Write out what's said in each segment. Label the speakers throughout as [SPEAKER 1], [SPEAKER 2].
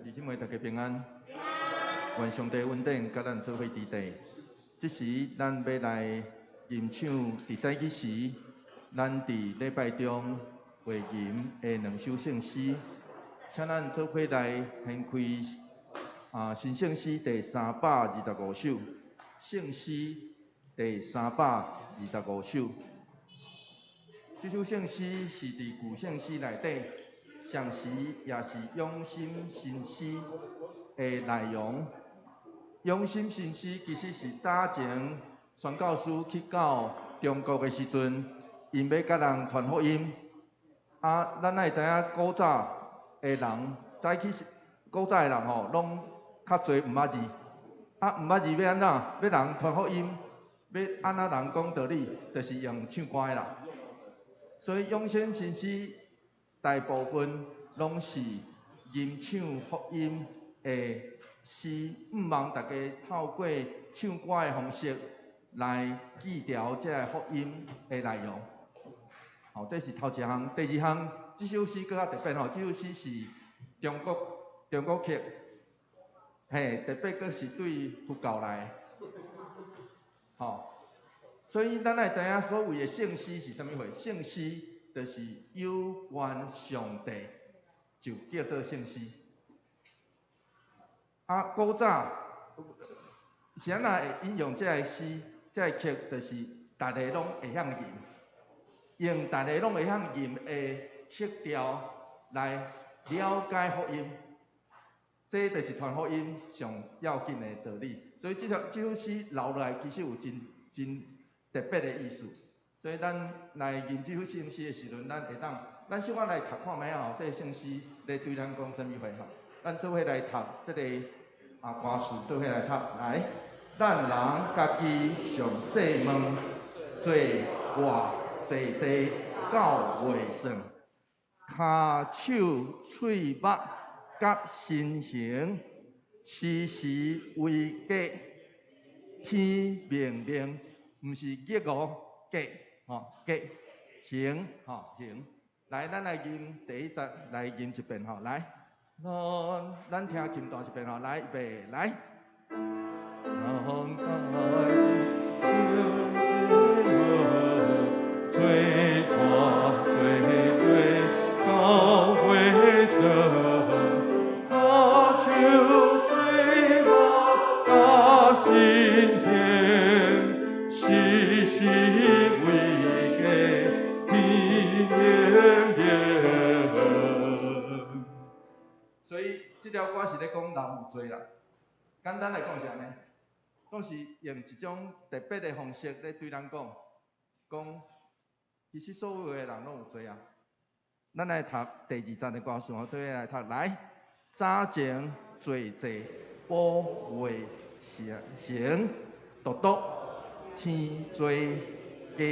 [SPEAKER 1] 弟兄妹，大家平安。愿上帝稳定，甲咱做伙伫地。即时咱要来吟唱伫早起时，咱伫礼拜中会吟的2首圣诗，请咱做伙来献开新圣诗第325首，圣诗第325首。这首圣诗是伫旧圣诗内底。 上时也是养心新诗的内容。养心新诗其实是早前宣教师去到中国的时阵，因要甲人传福音。咱也知影古早的人，古早的人吼，拢较侪毋捌字。毋捌字要安怎？要人传福音，要安怎人讲道理，就是用唱歌的啦。所以养心新诗。 大部分拢是吟唱福音的诗，毋望大家透过唱歌的方式来记牢这个福音的内容。好，这是头一项。第二项，这首诗更较特别吼，这首诗是中国曲，特别阁是对佛教来。好，所以咱也知影所谓的圣诗是啥物货？圣诗。 就是有关上帝，就叫做圣诗。古早是安那会引用这个诗、这个曲，就是大家拢会晓吟，用大家拢会晓吟的曲调来了解福音。这就是传福音上要紧的道理。所以这首诗留落来，其实有真特别的意思。 所以咱来研这首圣诗的时阵，咱会当，咱小可来读看觅吼，这个圣诗咧对咱讲啥物货吼？咱做伙来读这个歌词，做伙来读。来，咱人家己上细问，做活济济到袂算，骹手喙目甲身形，时时为家，天明明，毋是吉哦，吉。 吉行行，来，咱来吟第一节，来吟一遍吼，来，咱听琴段一遍吼，来，预备，来。最大最高为神，他就最高大心田，时时为。 所以这条歌是咧讲人有罪啦。简单来讲是安尼，拢是用一种特别的方式咧对咱讲，其实所有的人拢有罪啊。咱来读第2节的歌词，我做伙来读。来，早前罪济保卫成，独独天罪加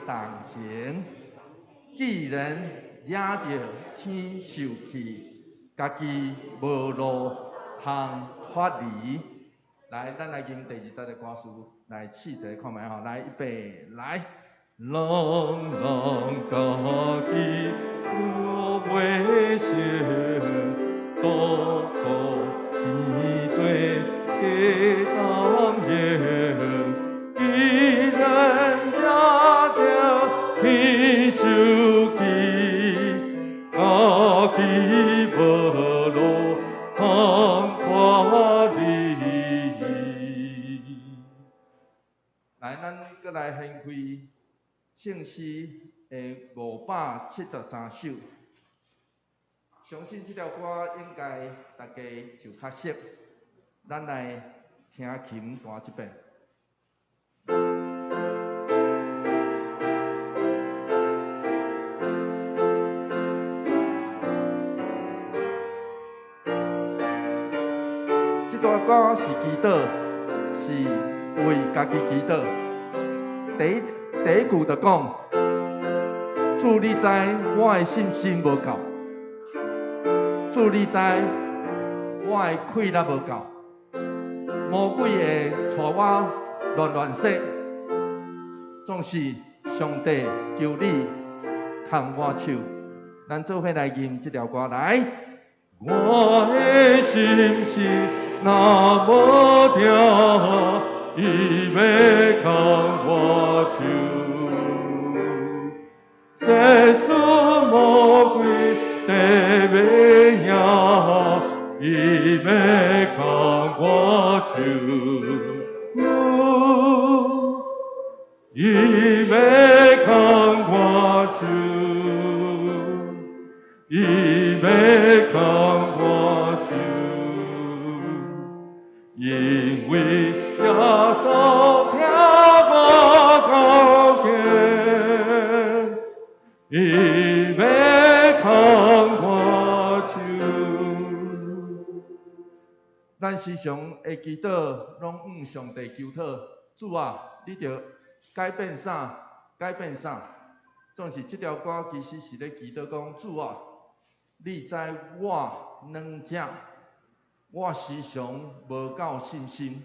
[SPEAKER 1] 重刑。 既然惹着天受气，家己无路通脱离。来，咱来吟第2节的歌词，来试一下看觅吼。来，预备，来。人家己无袂成，独独天罪加重刑。既然惹着天受气，家己无路通脱离。来，咱搁来献开圣诗的573首。相信这条歌应该大家就较熟。咱来听琴弹一遍。 这段歌是祈祷，是为家己祈祷。第一句就讲：主你知我的信心无够，主你知我的气力无够，魔鬼会带我乱说，总是上帝求你牵我手，咱做伙来吟这条歌来。我的心是那无条，伊要牵我手，世事魔鬼地要赢，伊要牵我手，伊要牵我手。伊要牵我手，因为耶稣听我告诫，伊要牵我手。咱时常会祈祷，拢向上帝求讨，主啊，你着改变啥？改变啥？总是这条歌其实是咧祈祷讲，主啊。你知我软弱，我时常无够信心，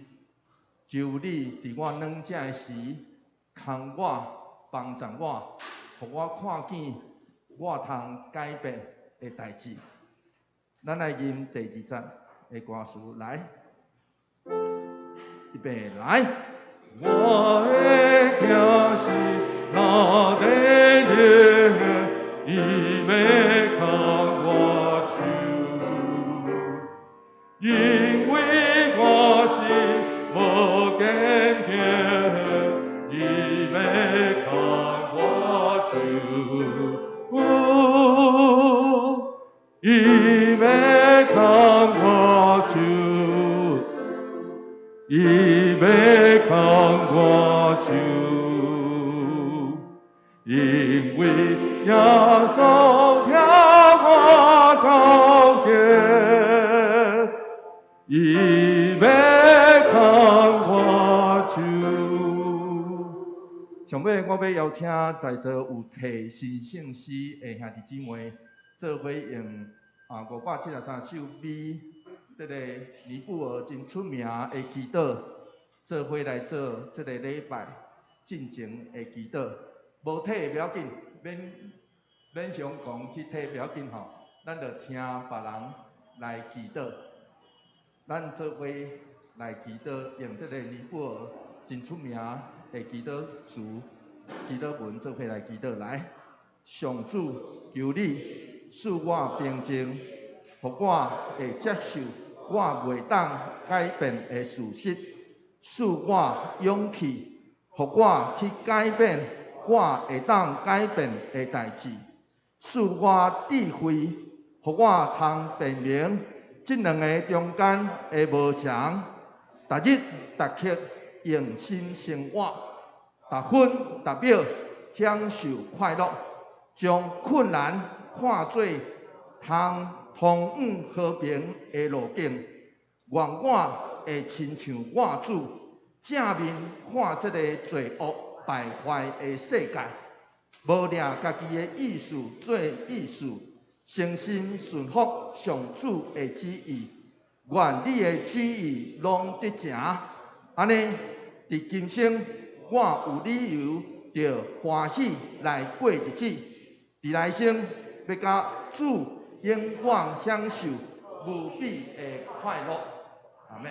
[SPEAKER 1] 求你伫我软弱的时，牵我、帮助我，互我看见我通改变的代志。咱来吟第2节的歌词来，预备来。我的天是那地的，伊要牵我手，因为我是无坚定，伊要牵我手，伊要牵我手。伊要牵我手，因为耶稣听我告诫，伊要牵我手。上尾我要邀请在座有摕新圣诗的兄弟姊妹，做伙用573首美。这个尼泊尔真出名的祈祷，做伙来做这个礼拜进前的祈祷。无体不要紧，免相讲去体不要紧吼，咱着听别人来祈祷。咱做伙来祈祷，用这个尼泊尔真出名的祈祷词、祈祷文做伙来祈祷。来，上主，求你使我平静，互我会接受。我袂当改变的事实，赐我勇气，互我去改变我会当改变的代志，赐我智慧，互我通辨明这两个中间的无常。逐日逐刻用心生活，逐分逐秒享受快乐，将困难看作通往和平的路径，愿我会亲像我主，正面看这个罪恶败坏的世界，无领家己的意思做意思，诚心顺服上主的旨意，愿你的旨意拢得成。安尼，伫今生我有理由着欢喜来过日子，伫来生要甲主永远享受无比的快乐。阿们。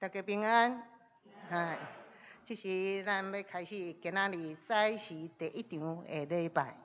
[SPEAKER 2] 大家平安，这是咱要开始今仔日早时第1场的礼拜。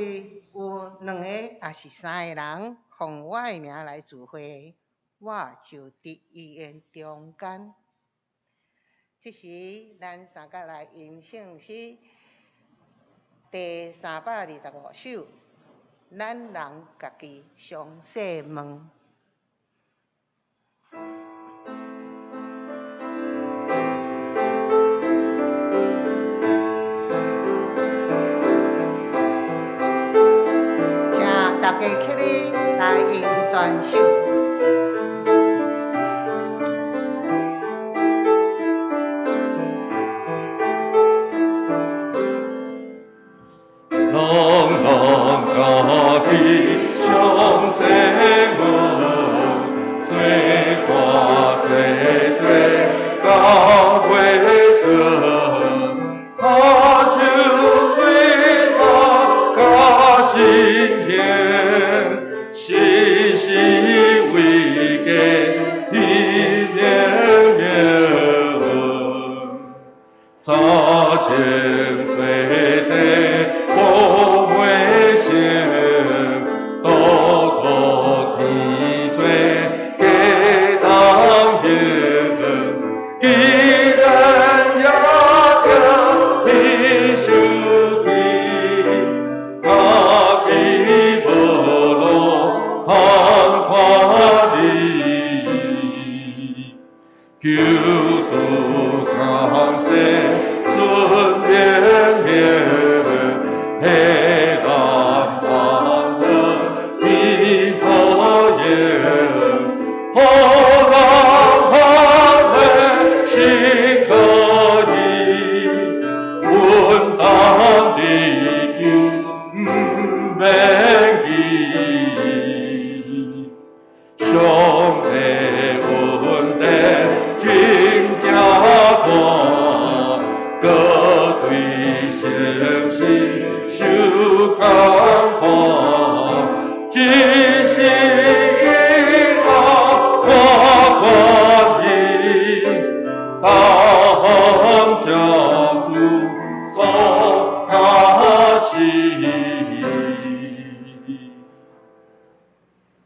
[SPEAKER 2] 为有2个也是3个人奉我的名来聚会，我就伫伊个中间。这时，咱三甲来吟圣诗第325首，咱人家己详细问。请大家起立来吟全首。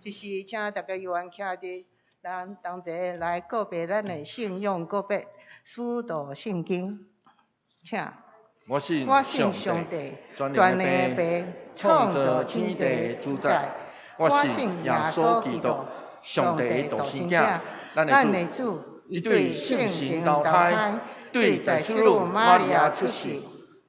[SPEAKER 2] 这时，请大家有缘徛伫，咱同齐来告别咱的信仰，告别师道圣经。请。
[SPEAKER 1] 我信
[SPEAKER 2] 上帝，全能的爸，创造天地主宰。我信耶稣基督，上帝的独生子，咱的主，伊对圣神投胎，对在水女玛利亚出世，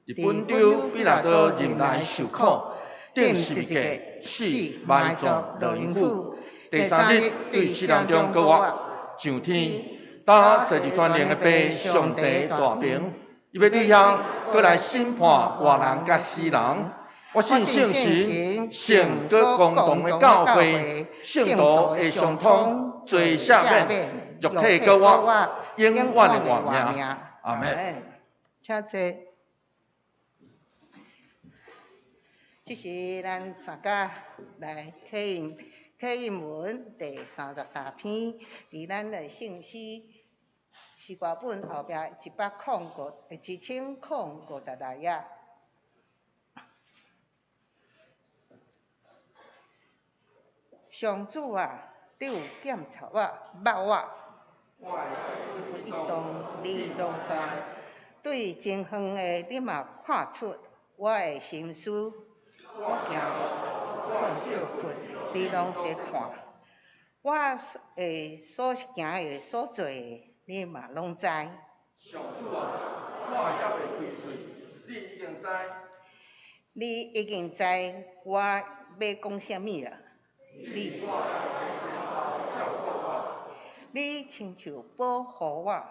[SPEAKER 2] 伫本州彼拉多任来受苦。顶十字架，死埋葬落阴府，第3日对死人中搁活上天，打坐伫全能的爸上帝大名，伊要对遐搁来审判活人甲死人。我信圣神，圣搁公同的教会，圣徒会相通，罪赦免，肉体搁活，永远的活命。阿门。请坐。这是咱三甲来启应文第33篇，伫咱的圣诗诗歌本后壁1056页。上主啊，你有检察我、捌我，有一动你拢知。对前方的你嘛看出我的心思。我行困就困，你拢在看。我所行的、所做的，你嘛拢知。上主啊，我还袂开嘴，你已经知。你已经知我要讲啥物啊？你亲像保护我。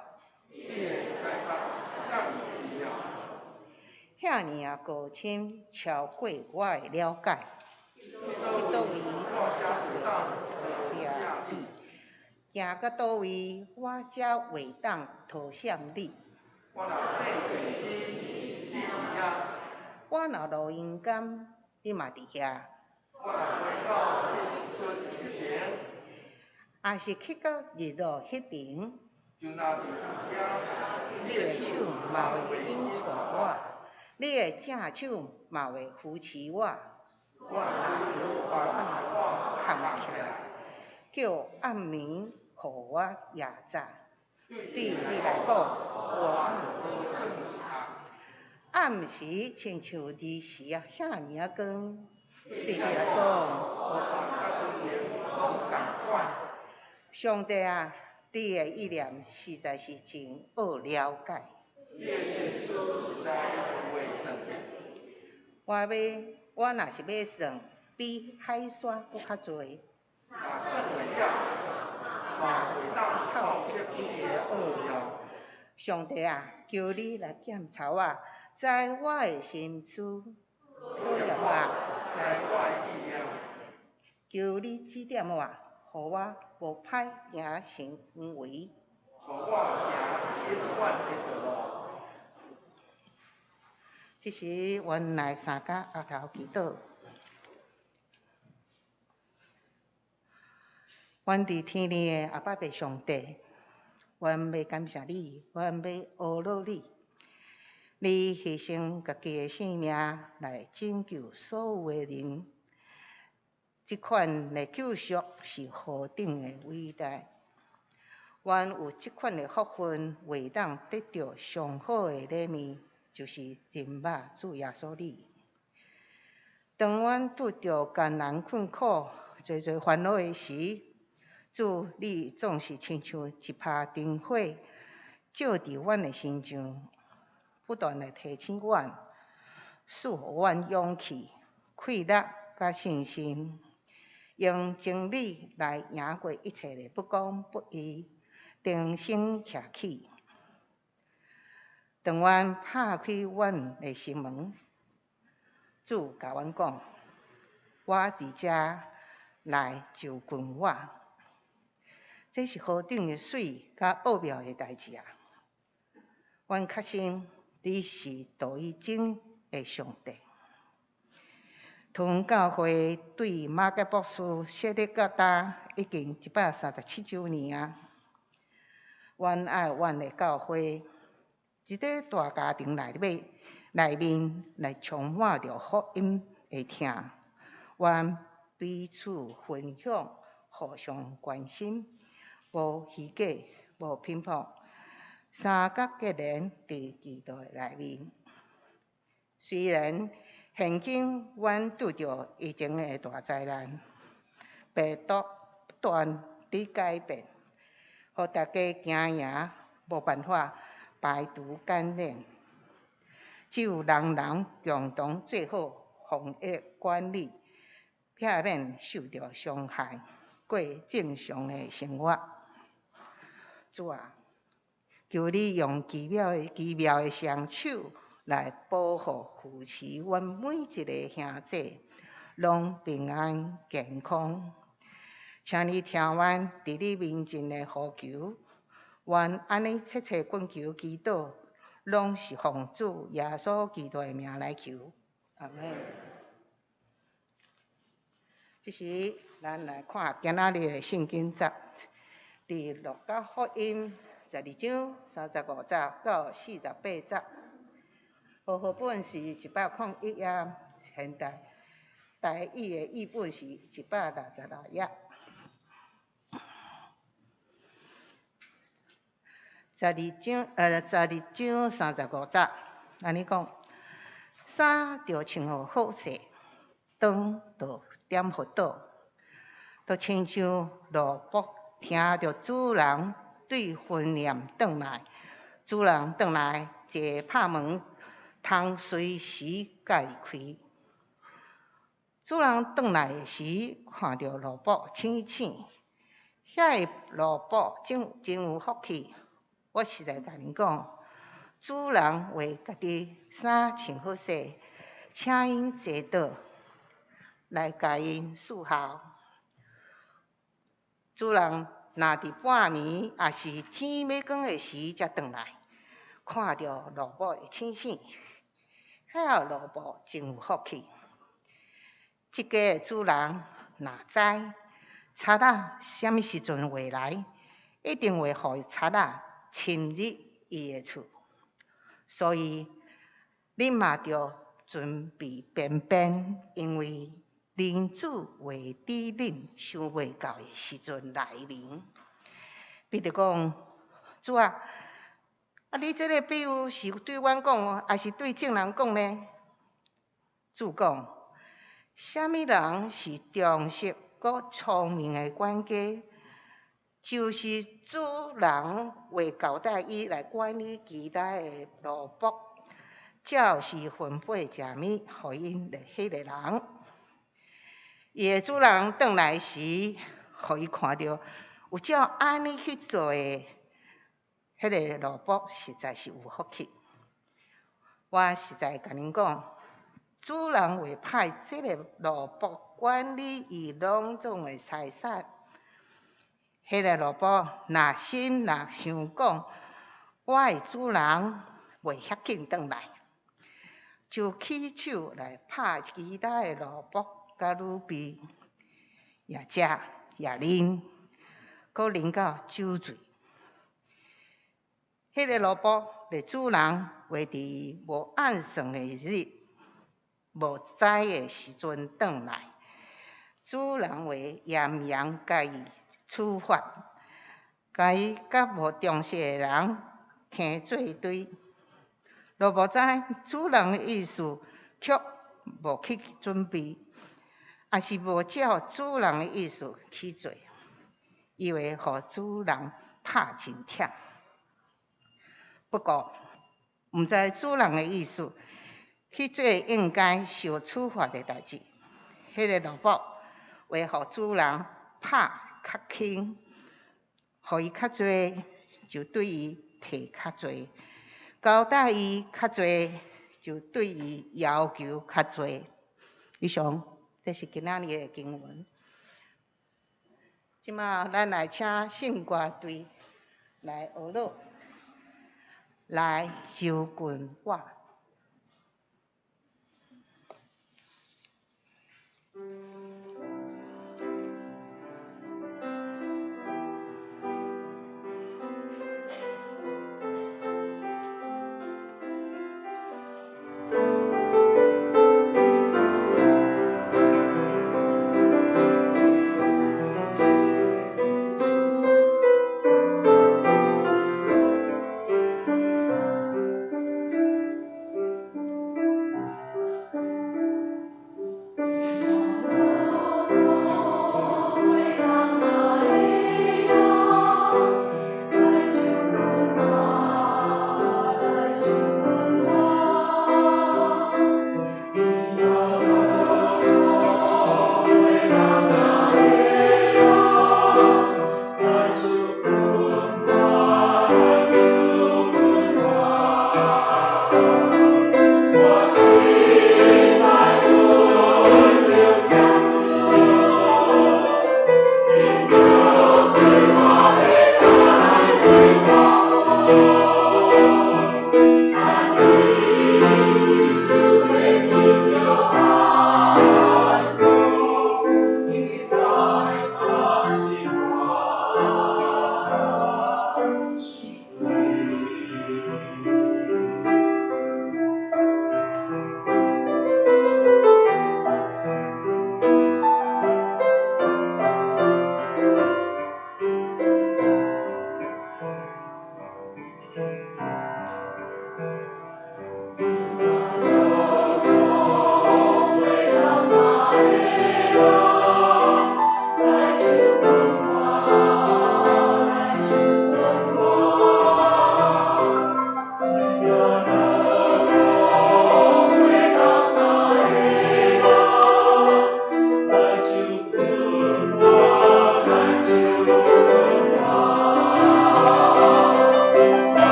[SPEAKER 2] 遐尼啊高深，超过我的了解。去倒位我才会抓你？行到倒位我才会当投向你？我若爬前去，你伫遐；我若落阴间，你嘛伫遐。我若飞到日出这边，也是去到日落迄边，就若伫遐，你的手嘛会引带我。你的正手嘛会扶持我，我若求我含起来，叫暗暝互我夜早。对你来讲，我暗时亲像日时啊，遐尔啊光。对你来讲，我共款。上帝啊，你的意念实在是真好了解。我若是要算，比海沙搁较侪。透出你的奥妙。上帝啊，求你来检查我，知我的心思，考验我，知我的意念。求你指点我，互我无歹行行为。互我行永远的道路。这是原来三甲后头祈祷。阮伫天里的阿爸爸上帝，阮要感谢你，阮要学乐你。你牺牲家己的性命来拯救所有的人，这款的救赎是何等的伟大！阮有这款的福分，会当得到上好的礼物，就是人肉主耶稣你。当阮拄着艰难困苦、侪烦恼的时，主你总是亲像一拍灯火，照伫阮的心上，不断的提醒阮，赐予阮勇气、快乐甲信心，用真理来赢过一切的不公不义，重新站起。当阮拍开阮的心门，主甲阮讲：“我伫遮来就近我。”这是何等的水甲奥妙的代志啊！阮确信你是独一真的上帝。同教会对马介博士设立到今已经137周年啊！阮爱阮的教会，一个大家庭内面来充满着福音的听，阮彼此分享，互相关心。无虚假，无偏颇，三角结连伫基督内面。虽然现今阮拄着疫情的大灾难，病毒不断伫改变，互大家惊赢，无办法排除感染。只有人共同做好防疫管理，避免受到伤害，过正常的生活。主啊，求你用奇妙的双手来保护扶持阮每一个兄弟，拢平安健康。请你听阮伫你面前的呼求，阮安尼切切恳求祈祷，拢是奉主耶稣基督的名来求。阿门。这是咱来看今仔日的圣经节，伫路加福音12章35节到48节。和合本是101页，现代台语的译本是166页。12章35节，安尼讲：衫着穿互好势，肠着点互倒，就亲像萝卜听着主人对婚宴转来，主人转来坐拍门，通随时甲伊开。主人转来的时，看到萝卜青青，遐个萝卜真有福气。我实在甲恁讲，主人为家己衫穿好势，请因坐倒来甲因伺候。主人若伫半暝，也是天要光的时才转来，看到萝卜会青青，遐萝卜真有福气。即家的主人若知贼仔什么时阵会来，一定会互贼仔侵入伊的厝，所以恁嘛着准备便便，因为人主为知恁想未到的时阵来临。彼得讲：主啊，你这个比喻是对阮讲，还是对众人讲呢？主讲：什么人是忠实佮聪明的管家？就是主人为交代伊来管理其他的奴仆，照时分配食物，互因的迄个人。伊的主人转来时，互伊看到有照安尼去做的迄个奴仆，实在是有福气。我实在甲恁讲，主人会派这个奴仆管理伊隆重的财产。迄个奴仆若心若想讲，我的主人袂遐紧转来，就起手来拍其他的奴仆甲女婢，也食也啉，搁啉到酒醉。迄个奴仆的主人会伫无按算的日、无知的时阵转来，主人会严严甲伊处罚，甲伊甲无重视的人牵做对。若无知主人的意思，却无去准备，也是无照主人的意思去做，伊会互主人拍真忝。不过，毋知主人的意思，去做应该受处罚的代志，迄个奴仆会互主人拍较轻，互伊较济，就对伊摕较济；交代伊较济，就对伊要求较济。以上，这是今仔日的经文。即马咱来请圣歌队来学乐，来收群我。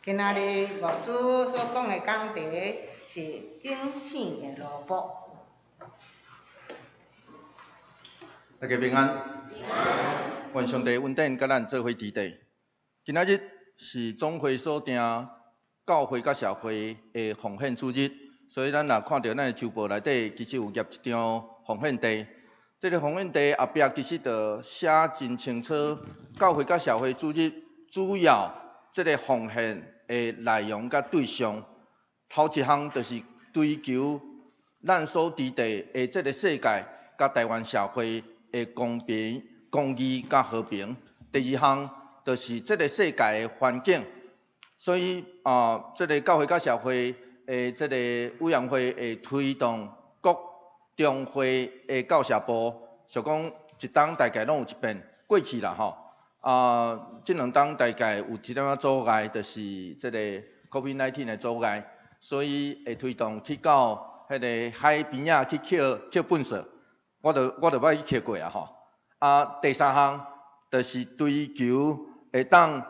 [SPEAKER 2] 今仔日牧师所讲的讲题是警醒的萝卜。
[SPEAKER 1] 大家平安。愿上帝恩典甲咱做伙伫地。今仔日是总会所定教会甲社会的奉献主日，所以咱若看到咱的周报内底，其实有夹一张奉献地。这个奉献地后壁其实就写真清楚，教会甲社会主日主要这个奉献的内容甲对象。头一项就是追求咱所伫地的这个世界甲台湾社会的公平、公义甲和平。第二项就是这个世界的环境。所以这个教会甲社会的这个委员会会推动各中会的教社部，想讲一档大概拢有一遍过去啦吼。这两档大概有一点仔阻碍，就是这个 COVID-19 的阻碍，所以会推动去到迄个海边仔去捡粪扫，我就捌去捡过啊吼。第三项就是追求会当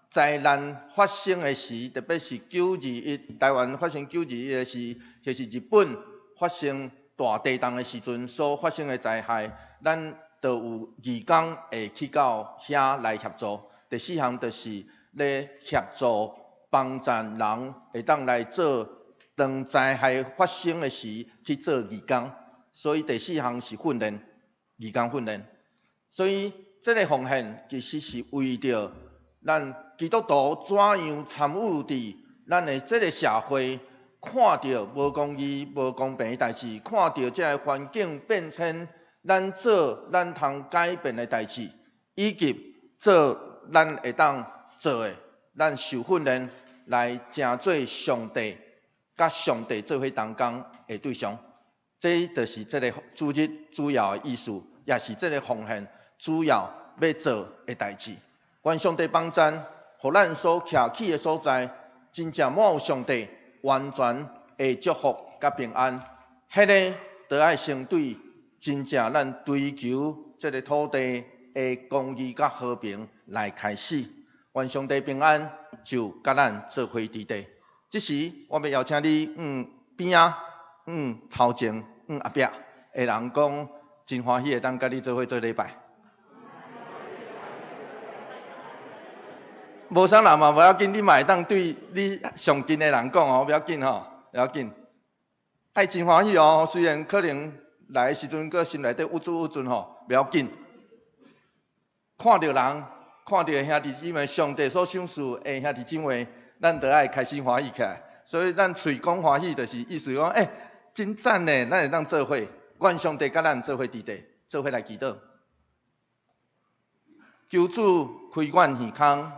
[SPEAKER 1] 灾难发生的时，特别是921台湾发生921的时，就是日本发生大地震的时阵所发生的灾害，咱就有义工会去到遐来协助。第四项就是咧协助帮助人会当来做当灾害发生的时去做义工，所以第四项是训练义工训练。所以这个奉献其实是为着咱基督徒怎样参与伫咱的这个社会，看到无公义、无公平的代志，看到这个环境变迁，咱做咱通改变的代志，以及做咱会当做的，咱受训练来成做上帝甲上帝做伙同工的对象。这就是这个主日主要的意思，也是这个奉献主要要做的代志。愿上帝帮咱，互咱所徛起的所在，真正满有上帝完全的祝福甲平安。迄个就要先对真正咱追求这个土地的公义甲和平来开始。愿上帝平安就甲咱做伙伫地。这时我要邀请你边仔头前后壁的人讲，真欢喜会当甲你做伙做礼拜。无啥人嘛，无要紧，你嘛会当对你上近的人讲哦，不要紧吼，不要紧。爱真欢喜哦，虽然可能来的时阵，个心内底郁卒郁卒吼，不要紧。看到人，看到兄弟姊妹，上帝所赏赐的兄弟姊妹，咱就爱开心欢喜起来。所以咱嘴讲欢喜，就是意思讲，真赞呢，咱会当做伙，愿上帝甲咱做伙伫地，做伙来祈祷。求主开阮耳孔。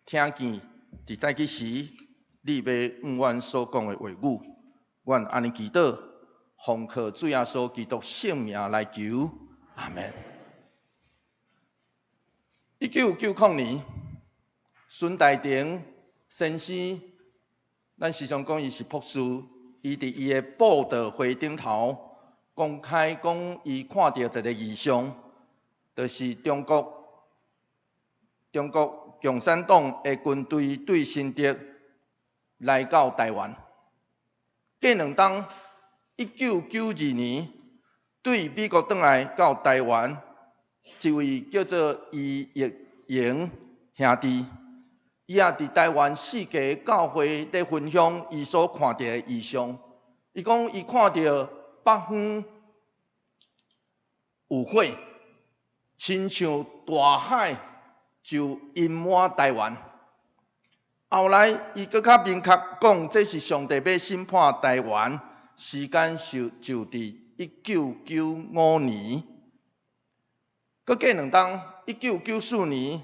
[SPEAKER 1] 听见伫早起时，你要阮所讲的话语，阮安尼祈祷，奉靠主耶稣基督圣名来求，阿门。1990年，孙大庭先生，咱时常讲伊是博士，伊伫伊的报道会顶头公开讲，伊看到一个异象，就是中国共产党的军队对新竹来到台湾。过两冬，1992年对美国转来到台湾，一位叫做余益莹兄弟，伊也伫台湾四界教会咧分享伊所看到的异象。伊讲伊看到北方有火，亲像大海。就淹满台湾。后来，伊搁较明确讲，这是上帝要审判台湾，时间就伫1995年。搁过两冬，1994年，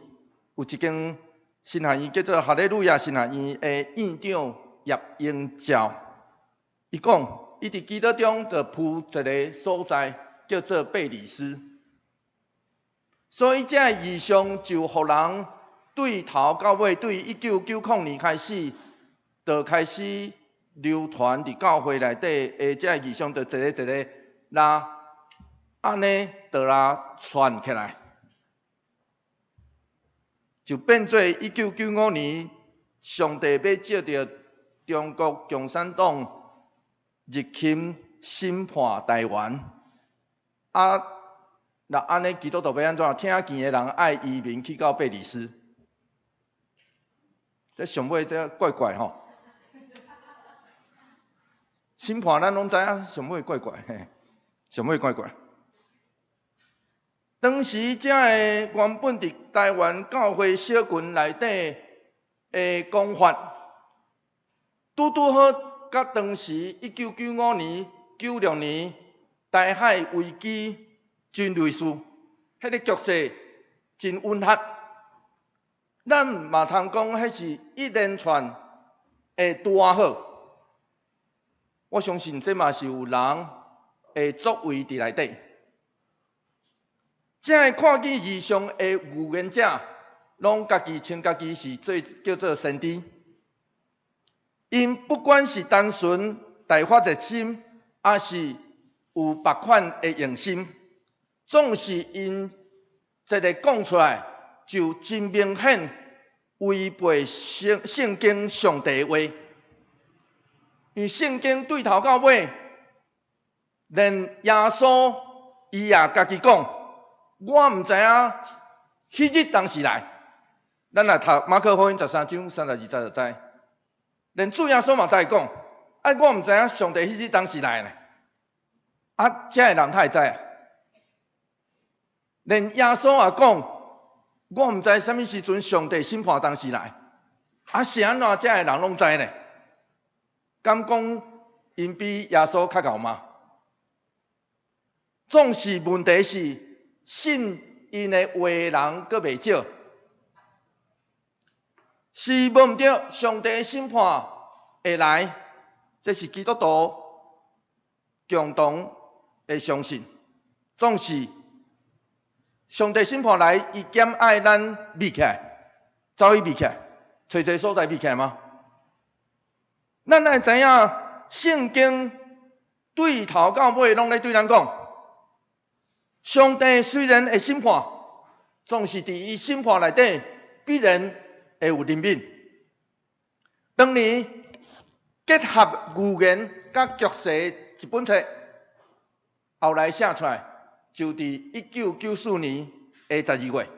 [SPEAKER 1] 有一间神学院叫做哈利路亚神学院的院长叶英照，伊讲，伊伫基督中就铺一个所在，叫做贝里斯。所以，这异象就互人对头到尾，对1990年开始，就开始流传伫教会内底的这异象，就一个一个拉，安尼就拉传起来，就变做1995年上帝要借着中国共产党入侵审判台湾，那安尼基督徒要安怎？听见的人爱移民去到贝里斯，这上尾这怪怪吼。审判咱拢知影，上尾怪怪，嘿，上尾怪怪。当时这个原本伫台湾教会小群内底的讲法，拄好甲当时1995年、96年台海危机真类似，迄个局势真温和。咱嘛通讲，迄是一连串的拄好。我相信这嘛是有人的作为伫内底。这个看见异象的预言者，拢家己称家己是叫做先知。因不管是单纯大发热心，还是有别款的用心，总是因一个讲出来，就真明显违背圣经上帝的话。因为圣经对头到尾，连耶稣伊也家己讲。我唔知影迄日当时来，咱来读马可福音13章32节就知。连主耶稣嘛在讲，我唔知影上帝迄日当时来呢。这个人他会知啊。连耶稣也讲，我唔知什么时阵上帝审判当时来。是安怎这个人拢知呢？敢讲因比耶稣较高吗？总是问题是。信因的话人阁袂少，是无毋对。上帝审判会来，这是基督徒共同的相信。总是上帝审判来，伊减爱咱避起来，走去避起来，找一个所在避起来吗？咱爱知影，圣经对头到尾拢咧对咱讲。上帝虽然会审判，总是伫伊审判内底必然会有怜悯。当年结合预言甲局势一本册，后来写出来，就伫1994年的12月，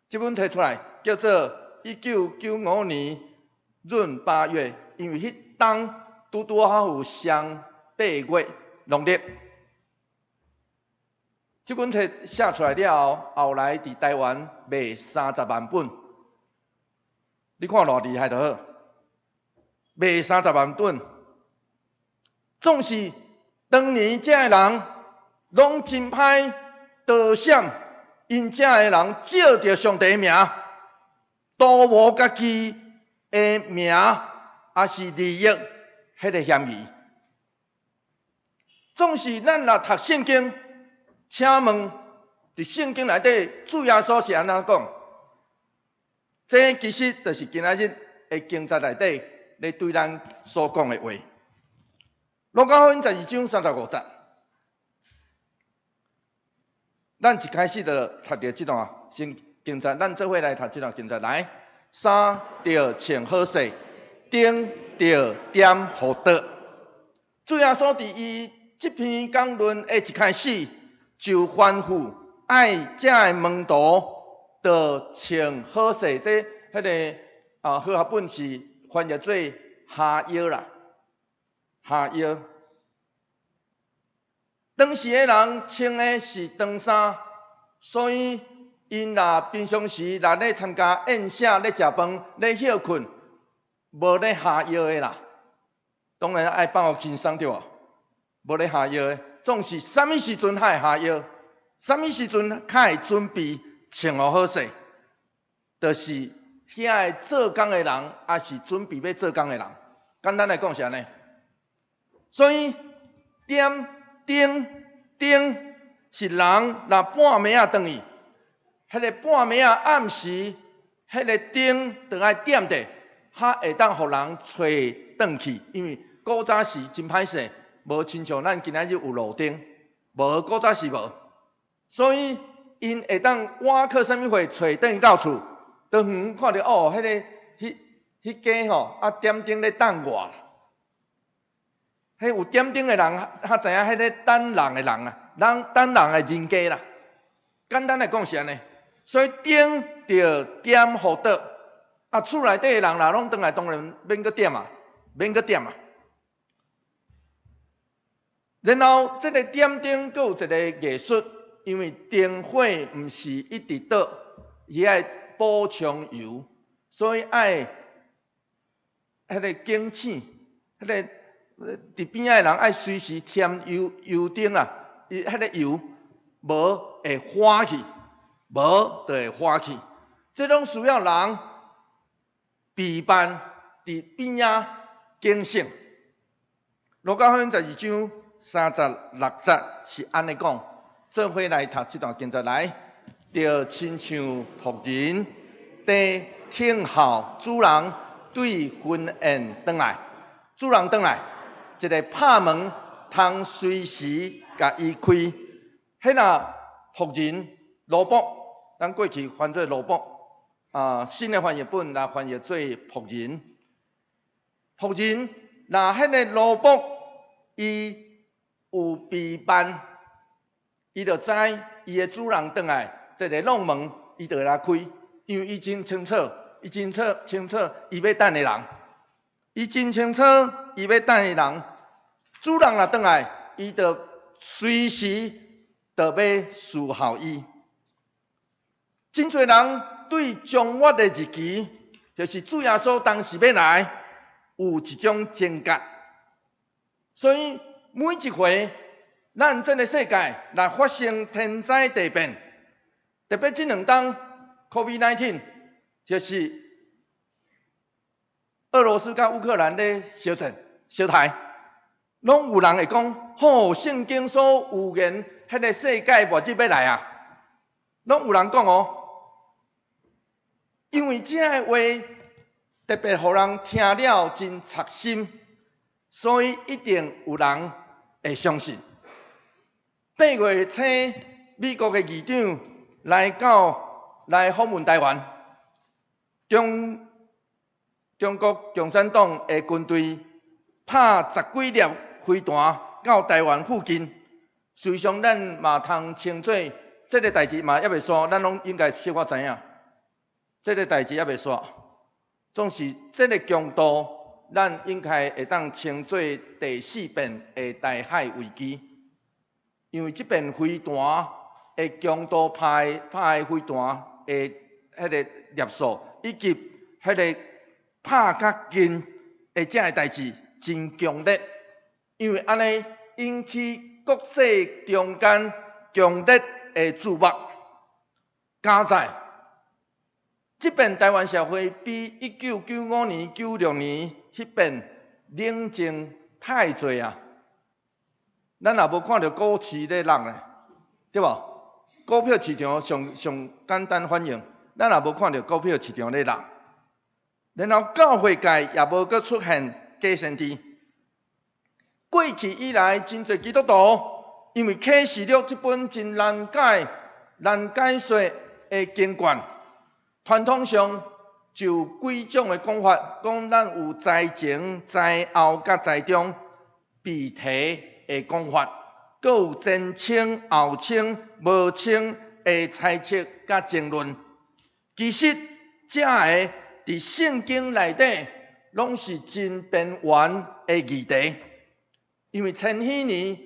[SPEAKER 1] 这本册出来叫做1995年闰8月，因为迄当拄好有双8月农历。这本册写出来了后，后来伫台湾卖30万本，你看偌厉害就好，卖30万本。总是当年这个人拢真歹道闪，因这个人借着上帝的名，都无家己的名，还是利益迄个嫌疑。总是咱若读圣经。请问，伫圣经内底，主耶稣是安怎讲？这其实就是今仔日的经节内底咧对咱所讲的话。路加福音12章35节，咱一开始就读到这段经节，咱做伙来读这段经节。来，衫着穿好势，顶着点福德。主耶稣伫伊这篇讲论的一开始。就吩咐爱这个门徒的穿好势，这迄个好学本是翻译做下腰啦，下腰。当时的人穿的是长衫，所以因若平常时若咧参加宴舍、咧食饭、咧休困，无咧下腰的啦。当然爱放互轻松对无？无咧下腰的。总是什么时阵才会下腰，什么时阵才会准备穿好势，就是遐个做工的人，也是准备要做工的人。简单来讲是安尼。所以点灯是人若半暝啊转去，迄个半暝啊暗时，迄个灯就爱点着，较会当互人找转去，因为古早时真歹势。无亲像咱今仔日有路灯，无古早是无，所以因会当挖靠啥物货找转去到厝，当远看到哦，迄
[SPEAKER 2] 迄家吼点灯咧等我。迄有点灯的人，较知影迄个等人的人啊，等人的人家啦。简单来讲是安尼，所以灯着点互倒，啊，厝内底的人若拢转来，当然免阁点啊，免阁点啊。然后，这个点灯阁有一个艺术，因为灯火毋是一直倒，伊爱补充油，所以爱迄个警醒，迄个伫边仔的人爱随时添油灯啊，伊迄个油无会花去，无就会花去。这种需要人陪伴伫边仔警醒。路加福音12章36节是安尼讲，做伙来读这段经节来，就亲像仆人伫听候主人对婚宴转来，主人转来，一个拍门，通随时甲伊开。迄若仆人奴仆，咱过去翻做奴仆，新的翻译本来翻译做仆人。仆人若迄个奴仆伊有陪伴，伊就知伊的主人转来，这个弄门伊就来开，因为伊真清楚，伊真清楚伊要等的人，伊真清楚伊要等的人，主人若转来，伊就随时就要侍候伊。真侪人对将我的日期，就是主耶稣当时要来，有一种情感，所以每一回咱这个世界若发生天灾地变，特别这2冬 COVID-19， 就是俄罗斯甲乌克兰咧相战相杀，拢有人会讲，吼，圣经所预言迄个世界末日要来啊，拢有人讲哦。因为这个话特别互人听了真插心，所以一定有人会相信。8月初，美国的议长来访问台湾，中国共产党的军队拍10几粒飞弹到台湾附近，随上咱嘛通称作这个代志嘛还袂煞，咱拢应该小可知影。这个代志还袂煞，总是这个强度，咱应该会当称作第4遍的台海危机。因为这边飞弹的强度拍的飞弹的迄个粒数，以及迄个拍较近的这个代志真强烈，因为安尼引起国际中间强烈的注目。加在这边台湾社会比1995年、96年迄边冷静太侪啊！咱也无看到股市咧浪咧，对无？股票市场上简单反应，咱也无看到股票市场咧浪。然后教会界也无阁出现假先知。过去以来，真侪基督徒因为启示录这本真难解说的经卷，传统上就几种的讲法，讲咱有在前、在后、甲在中被提的讲法，阁有前清、后清、无清的猜测甲争论。其实这个伫圣经内底，拢是真边缘的议题，因为千禧年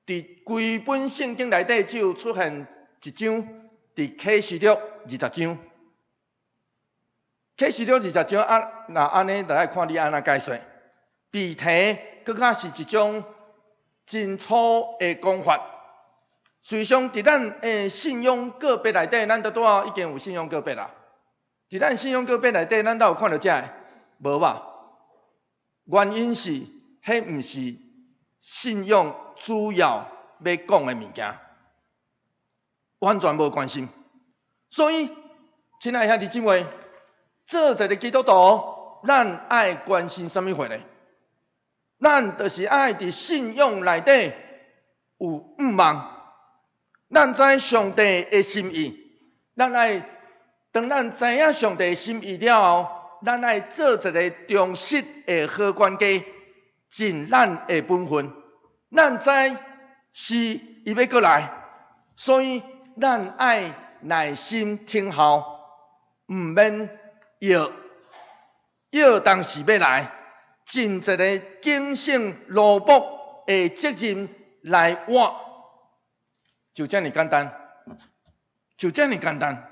[SPEAKER 2] 伫规本圣经内底只有出现一章，伫启示录20章。启示录20章那安尼就爱看你安怎解说。被提更较是一种真粗的讲法。事实上，伫咱的信仰个别内底，咱拄已经有信仰个别啦。伫咱信仰个别内底，咱哪有看到这个？无吧？原因是，迄毋是信仰主要要讲的物件，完全无关心。所以，亲爱兄弟姊妹，做一个基督徒，咱爱关心什么货呢？咱就是爱伫信仰内底有毋忘，咱知上帝的心意，咱爱当咱知影上帝的心意了后，咱爱做一个忠实的好管家，尽咱的本分。咱知是伊要过来，所以咱爱耐心听候，毋免要当时要来，尽一个敬信罗卜的责任来活，就这么简单，就这么简单。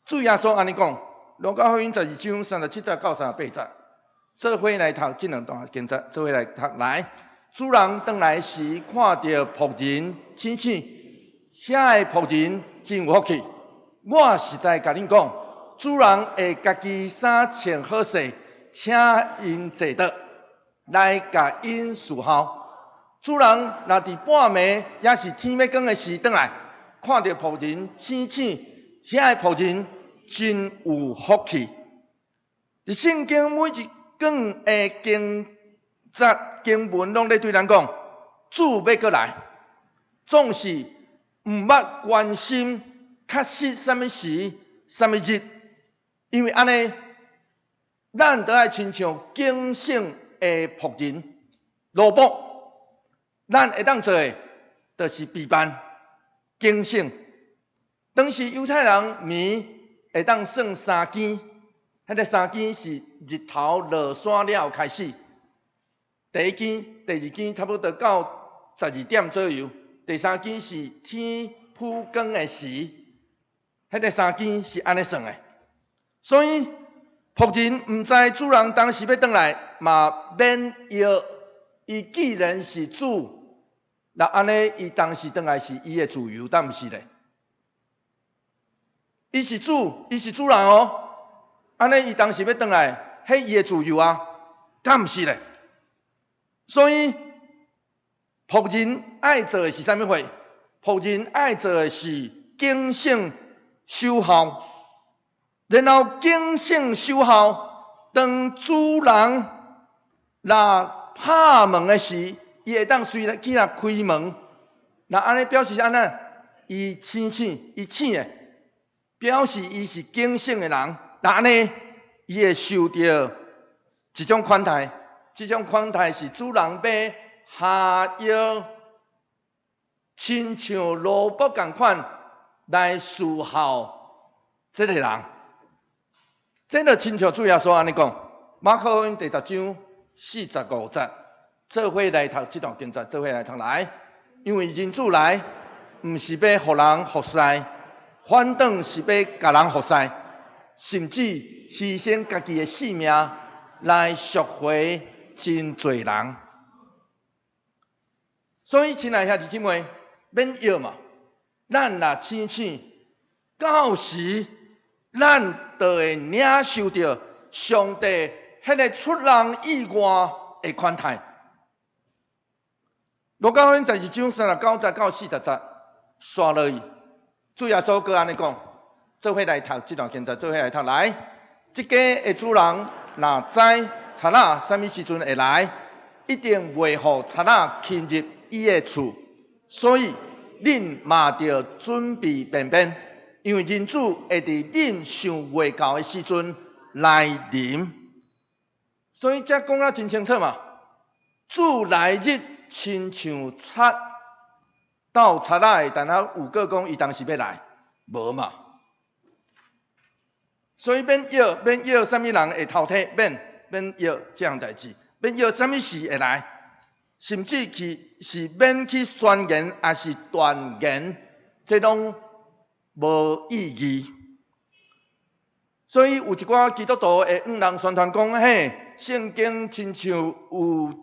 [SPEAKER 2] 主耶稣安尼讲，路加福音12章37节到38节，做伙来读这两段经节，做伙来读来。主人回来时，看到仆人醒醒，遐个仆人真有福气。我实在甲恁讲，主人会家己衫穿好势，请因坐倒，来甲因侍候。主人若伫半暝，也是天要光的时回来，看到仆人醒醒，遐个仆人真有福气。伫圣经每一卷的经文拢咧对咱讲，主要过来，总是毋捌关心确实什么时、什么日，因为安尼，咱都爱亲像敬信的仆人、罗卜，咱会当做的，就是备办敬信。当时犹太人年会当算3更，迄个3更是日头落山了开始。第1更、第2更差不多到12点左右，第3更是天曝光的时，迄个3更是安尼算的。所以仆人毋知主人当时要回来，嘛免要。伊既然是主，那安尼伊当时回来是伊的自由，但毋是咧。伊是主，伊是主人哦。安尼伊当时要回来，迄伊的自由啊，但毋是咧。所以，仆人爱做的是啥物货？仆人爱做的是敬信守候，然后敬信守候，当主人若拍门的时，伊会当随起来开门。那安尼表示安怎？伊醒，伊醒的，表示伊是敬信的人。那安尼，伊会受到一种款待。这种款待是主人要下药，亲像萝卜同款来侍候这个人。这就亲像主耶稣安尼讲，马可福音第10章45节，做伙来读这段经节，做伙来读来。因为人子来，毋是要互人服侍，反倒是要甲人服侍，甚至牺牲家己的性命来赎回真侪人。所以，亲爱兄弟姊妹，免要嘛，咱若醒，到时咱就会领受到上帝迄个出人意外的款待。路加福音12章39节到40节，刷落去，主耶稣阁安尼讲，做伙来读这段经节，做伙来读来。这家的主人若知贼仔什么时阵会来，一定袂互贼仔侵入伊的厝，所以恁嘛着准备便便，因为人子会伫恁想袂到的时阵来临。所以这讲啊真清楚嘛，主来日亲像贼，到贼仔会等下有个讲伊当时要来，无嘛。所以免要什么人会偷听，免要这样代志，免要什么事会来，甚至是免去宣言，还是断言，这拢无意义。所以有一寡基督徒会向人宣传讲，嘿，圣经亲像有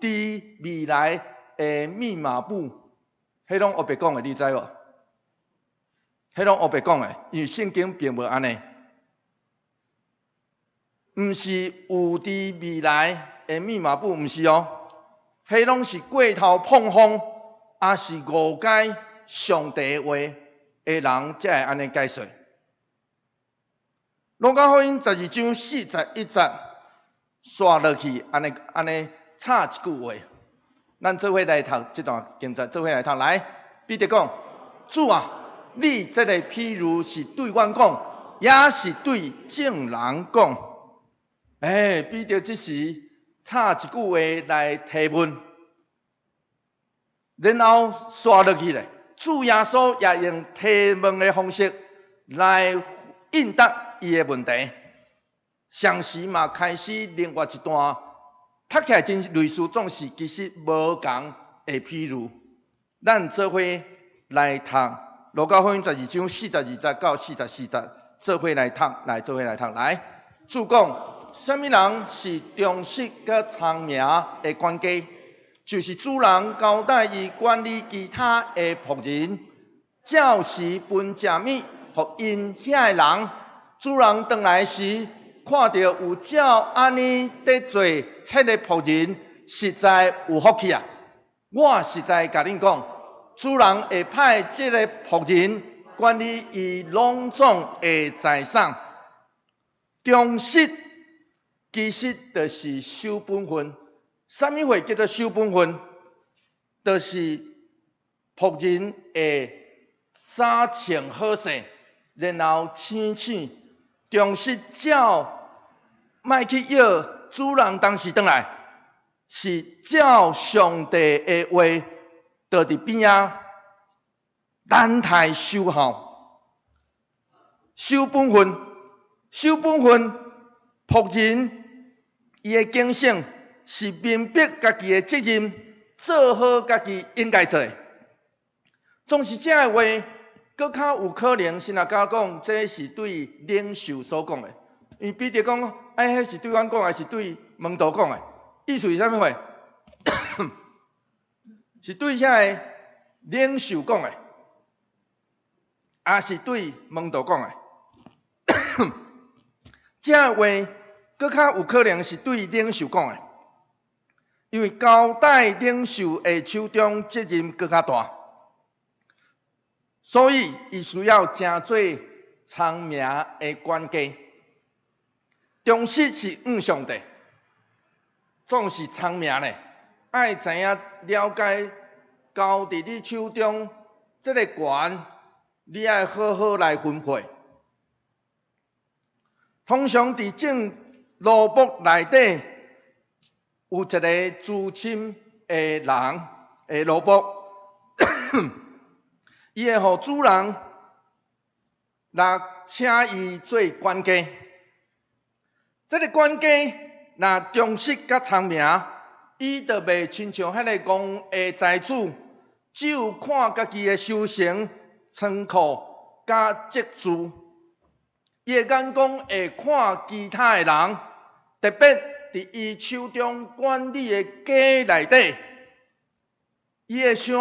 [SPEAKER 2] 伫未来的密码簿，迄拢黑白讲的，你知无？迄拢黑白讲的，因为圣经并无安尼。毋是有伫未来的密码簿，毋是哦，迄拢是过头碰风，也是误解上帝的话的人才会安尼解说。路加福音12章41节，刷落去，安尼插一句话，咱做伙来读这段经节，做伙来读来。彼得讲：主啊，你这个譬如是对阮讲，也是对众人讲。
[SPEAKER 1] 彼得这时插一句话来提问，然后刷落去咧。主耶稣也用提问的方式来应答伊的问题。上时嘛开始另外一段，读起来真类似，总是其实无共的譬如。咱做伙来读《路加福音》12章42节到44节，做伙来读，做伙来读。来，主讲，什么人是忠实佮聪明的管家？就是主人交代伊管理其他的仆人，照时分食物，互因遐的人。主人回来时，看到有照安尼在做迄个仆人，实在有福气啊！我实在甲恁讲，主人会派这个仆人管理伊隆重的财产。忠实其实就是守本分。什么话叫做守本分？就是仆人会早穿好势，然后醒醒，忠实照，莫去要主人当时回来，是照上帝的话，倒伫边仔等待守候。守本分，守本分，仆人伊的警醒。是明白家己的责任，做好家己应该做的。总是这个话，搁较有可能是若甲讲，这是对领袖所讲的。因为彼得讲，迄是对阮讲，还是对门徒讲的？意思是啥物话？是对遐个领袖讲的，也是对门徒讲的。这个话，搁较有可能是对领袖讲的。因为交代领袖的手中责任更较大，所以伊需要真做聪明的管家。忠实是上帝，总是聪明的，爱知影了解交伫你手中这个权，你爱好好来分配。通常伫正罗卜内底。有一个资深的人，萝卜，伊会互主人来请伊做管家。这个管家若忠实甲聪明，伊就袂亲像迄个戆的财主，只有看家己的修行、仓库甲积蓄，伊的眼光会看其他的人，特别。伫伊手中管理的家内底，伊会想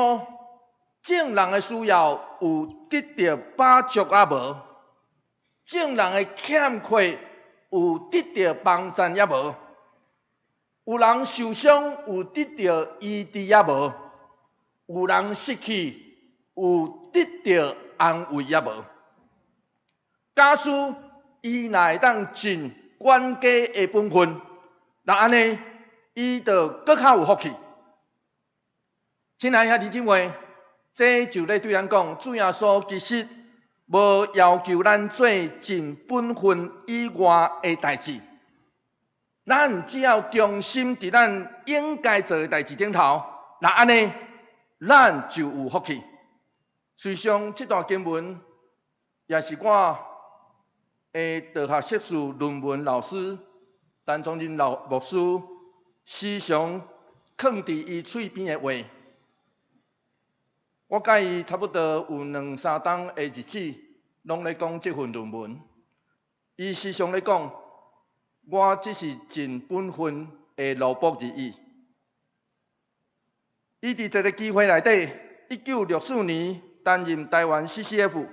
[SPEAKER 1] 众人的需要有得到饱足啊无？众人的欠缺有得到帮衬也无？有人受伤有得到医治也无？有人失去有得到安慰也无？假使伊若会当尽管家的本分。那安尼，伊就搁较有福气。亲爱兄弟姊妹，这就咧对咱讲，主耶稣其实无要求咱做尽本分以外的代志，咱只要忠心伫咱应该做的代志顶头，那安尼，咱就有福气。随上这段经文，也是我的大学硕士论文老师。陈崇仁牧师时常放伫伊嘴边的话，我甲伊差不多有2、3冬的日子，拢咧讲这份论文。伊时常咧讲，我只是尽本分的萝卜而已。伊伫这个机会内底，1964年担任台湾 CCF，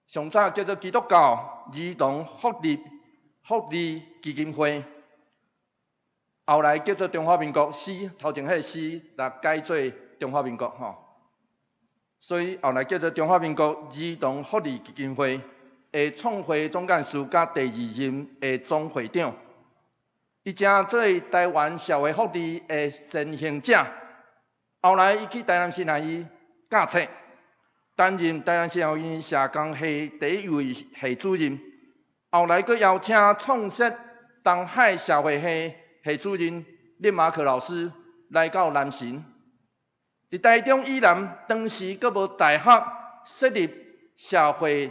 [SPEAKER 1] 上早叫做基督教儿童福利基金会，后来叫做中华民国史，头前迄个史，来改做中华民国吼。所以后来叫做中华民国儿童福利基金会的创会总干事，甲第2任的总会长。伊正做台湾社会福利的先行者。后来伊去台南新南医教册，担任台南新南医社工系第1位系主任。后来，佫邀请创设东海社会系系主任列马克老师来到南神。伫台中以南，当时阁无大学设立社会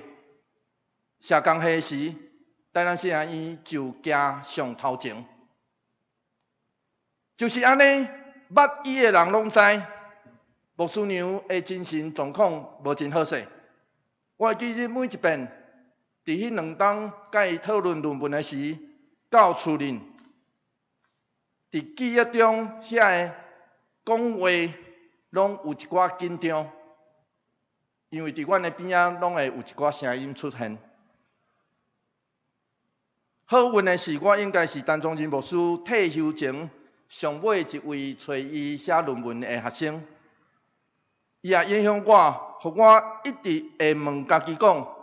[SPEAKER 1] 社工系时，台南市医院就行上头前。就是安尼，捌伊的人拢知，牧师娘的精神状况无真好势。我会记得每一遍，伫迄2天甲伊讨论论文的时，到厝里，伫记忆中遐个讲话，拢有一寡紧张，因为伫阮的边仔拢会有一寡声音出现。好运的是，我应该是陈宗仁牧师退休前上尾一位找伊写论文的学生。伊也影响我，互我一直会问家己讲，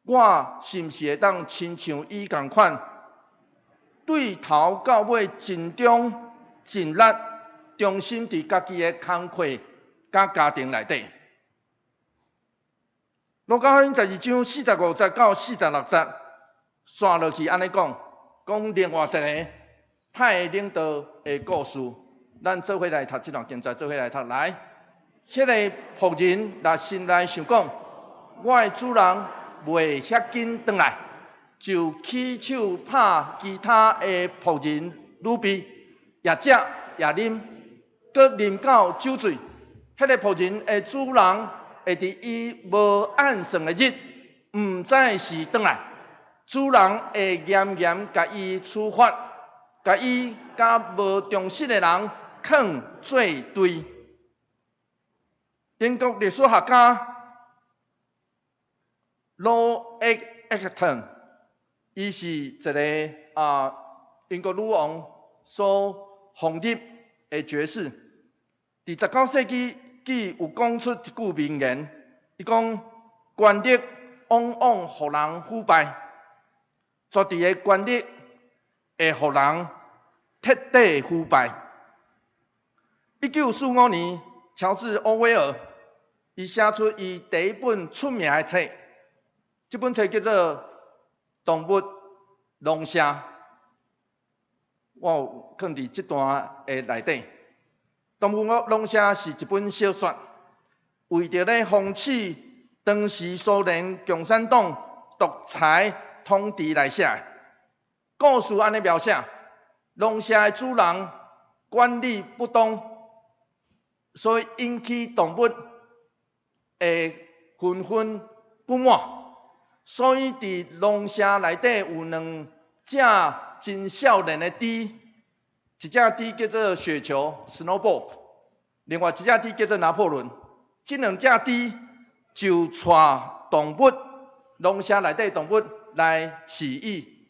[SPEAKER 1] 我是毋是会当亲像伊共款，对头到尾尽忠尽力，忠心伫家己的工课甲家庭内底。路加福音12章45节到46节，刷落去安尼讲另外一个派领导的故事。咱做伙来读这段经节，做伙来读来。迄个仆人若心内想讲，我的主人袂遐紧转来，就起手拍其他的仆人女婢，也食也啉，佮啉到酒醉。迄个仆人的主人会伫伊无按算的日，毋知是转来，主人会严严甲伊处罚，甲伊甲无忠心的人放做对。英国历史学家罗埃克顿，伊是一个英国女王所奉立的爵士。伫19世纪，佢有讲出一句名言，伊讲：权力往往互人腐败，绝对的权力会互人彻底腐败。1945年，乔治·欧威尔伊写出伊第一本出名的册，这本册叫做《动物龙社》。我有放伫这段的内底。《动物龙社》是一本小说，为着咧讽刺当时苏联共产党独裁统治来写的。故事安尼描写：龙社的主人管理不当，所以引起动物会纷纷不满，所以伫龙社内底有2只真少年的猪，一只猪叫做雪球 （Snowball）， 另外一只猪叫做拿破仑。这2只猪就带动物，龙社内底动物来起义，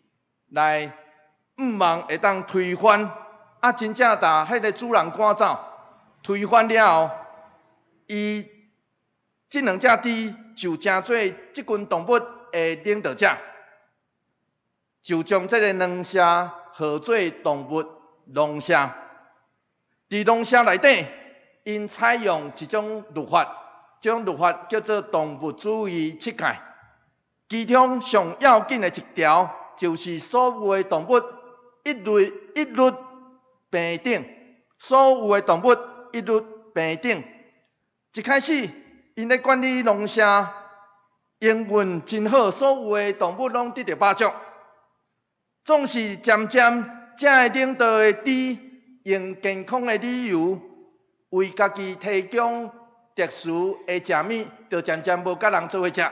[SPEAKER 1] 来望会当推翻，真正把迄个主人赶走，推翻了后，这2只猪就成做这群动物的领导者，就将这个龙社号做动物龙社。伫龙社内底，因采用一种律法，这种律法叫做动物主义7戒。其中上要紧的一条，就是所有的动物一律平等，所有的动物一律平等。一开始，因咧管理龙社，营运真好，所有的动物拢得到保障。总是渐渐，这个领导的猪用健康的理由，为家己提供特殊的食物，就渐渐无甲人做伙食。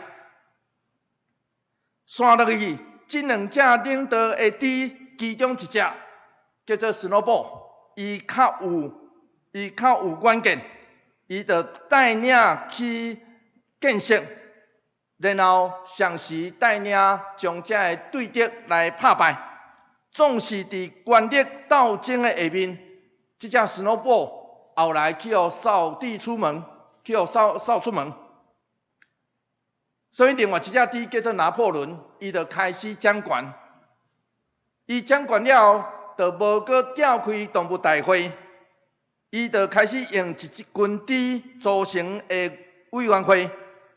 [SPEAKER 1] 算落去，这2只领导的猪，其中一只叫做 Snowball， 伊较有远见。伊就带领去建设，然后详时带领将这个对敌来打败。总是伫权力斗争的下面，这只 Snowball 后来去互扫地出门，去互扫出门。所以另外一只猪叫做拿破仑，伊就开始掌权。伊掌权了后，就无搁召开动物大会。伊就开始用一群猪组成的委员会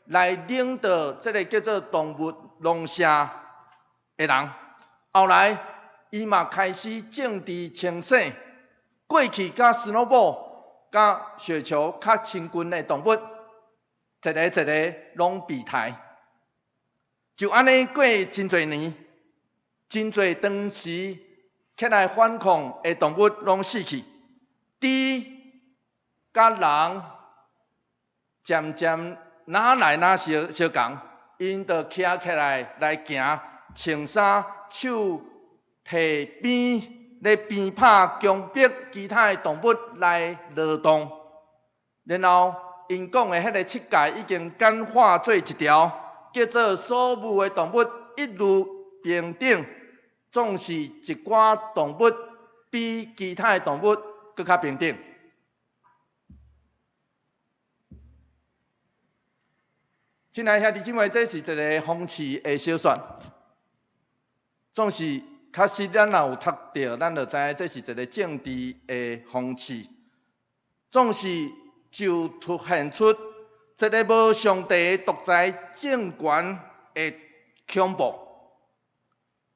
[SPEAKER 1] 来领导这个叫做动物龙社的人。后来
[SPEAKER 3] 伊嘛开始政治清洗，过去甲斯诺堡、甲雪球较亲近的动物，一个一个拢被杀。就安尼过真侪年，真侪当时起来反抗的动物拢死去，猪甲人渐渐哪来哪相共，因就徛起来行，穿衫，手提鞭咧鞭拍，强迫其他的动物来劳动。然后因讲的迄个七戒已经简化做一条，叫做所有的动物一律平等，总是一寡动物比其他的动物更较平等。亲爱兄弟姊妹，这是一个风趣的小说，总是确实咱若有读到，咱就知影这是一个政治的风趣，总是就凸显出一个无上帝独裁政权的恐怖。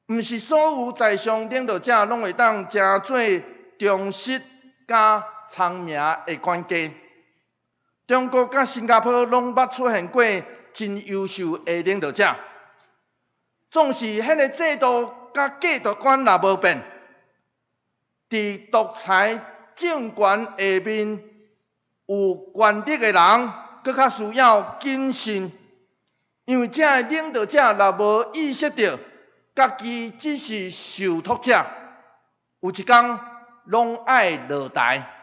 [SPEAKER 3] 毋是所有在上领导者拢会当真做忠实甲聪明的管家。中国甲新加坡拢捌出现过真优秀的领导者，总是迄个制度甲价值观也无变，伫独裁政权下面有权力的人，更较需要谨慎，因为这领导者若无意识到家己只是受托者，有一天拢爱落台。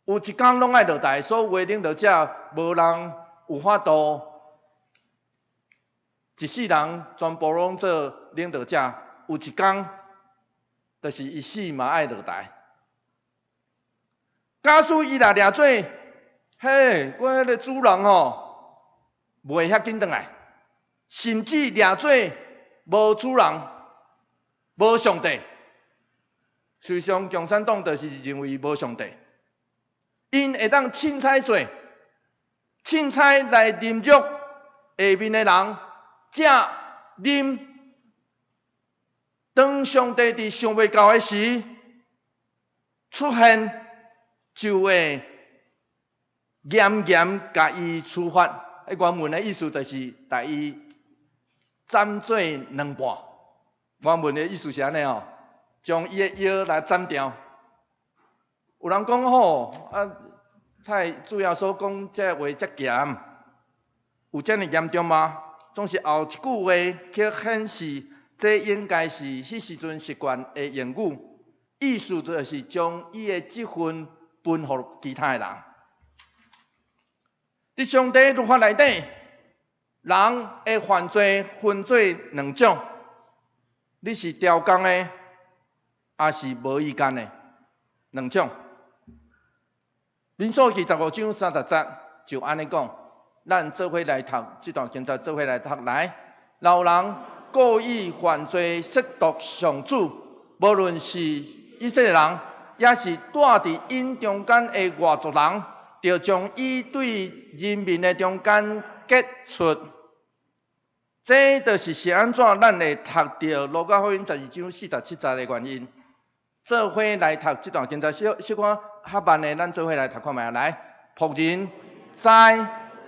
[SPEAKER 3] 有一天拢爱落台，所有的领导者无人有法度一世人全部拢做领导者。有一天，就是一世嘛爱落台。假使伊若掠做，嘿，我迄个主人吼，袂遐紧转来，甚至掠做无主人、无上帝。事实上，共产党就是认为无上帝。因会当凊彩做，凊彩来凌辱下面的人，这啉。当上帝伫想袂到的时出现，就会严严甲伊处罚。原文的意思就是把伊斩做两半。原文的意思是安尼哦，将伊的腰来斩掉。有人讲吼，太主要所讲这话遮严，有遮尔严重吗？总是后一句话去显示，这应该是迄时阵习惯的言语，意思就是将伊的职分分予其他的人。伫上帝律法内底，人的犯罪分做两种：你是刁工的，还是无意间的，两种。民数记15章30节就安尼讲，咱做伙来读这段经节，做伙来读来。老人故意犯罪亵渎上主，无论是以色列人，也是住伫因中间的外族人，就将伊对人民的中间结出。这就是安怎咱会读到路加福音12章47节的原因。做伙来读这段经节，小看较慢的，咱做伙来读看觅。来，仆人知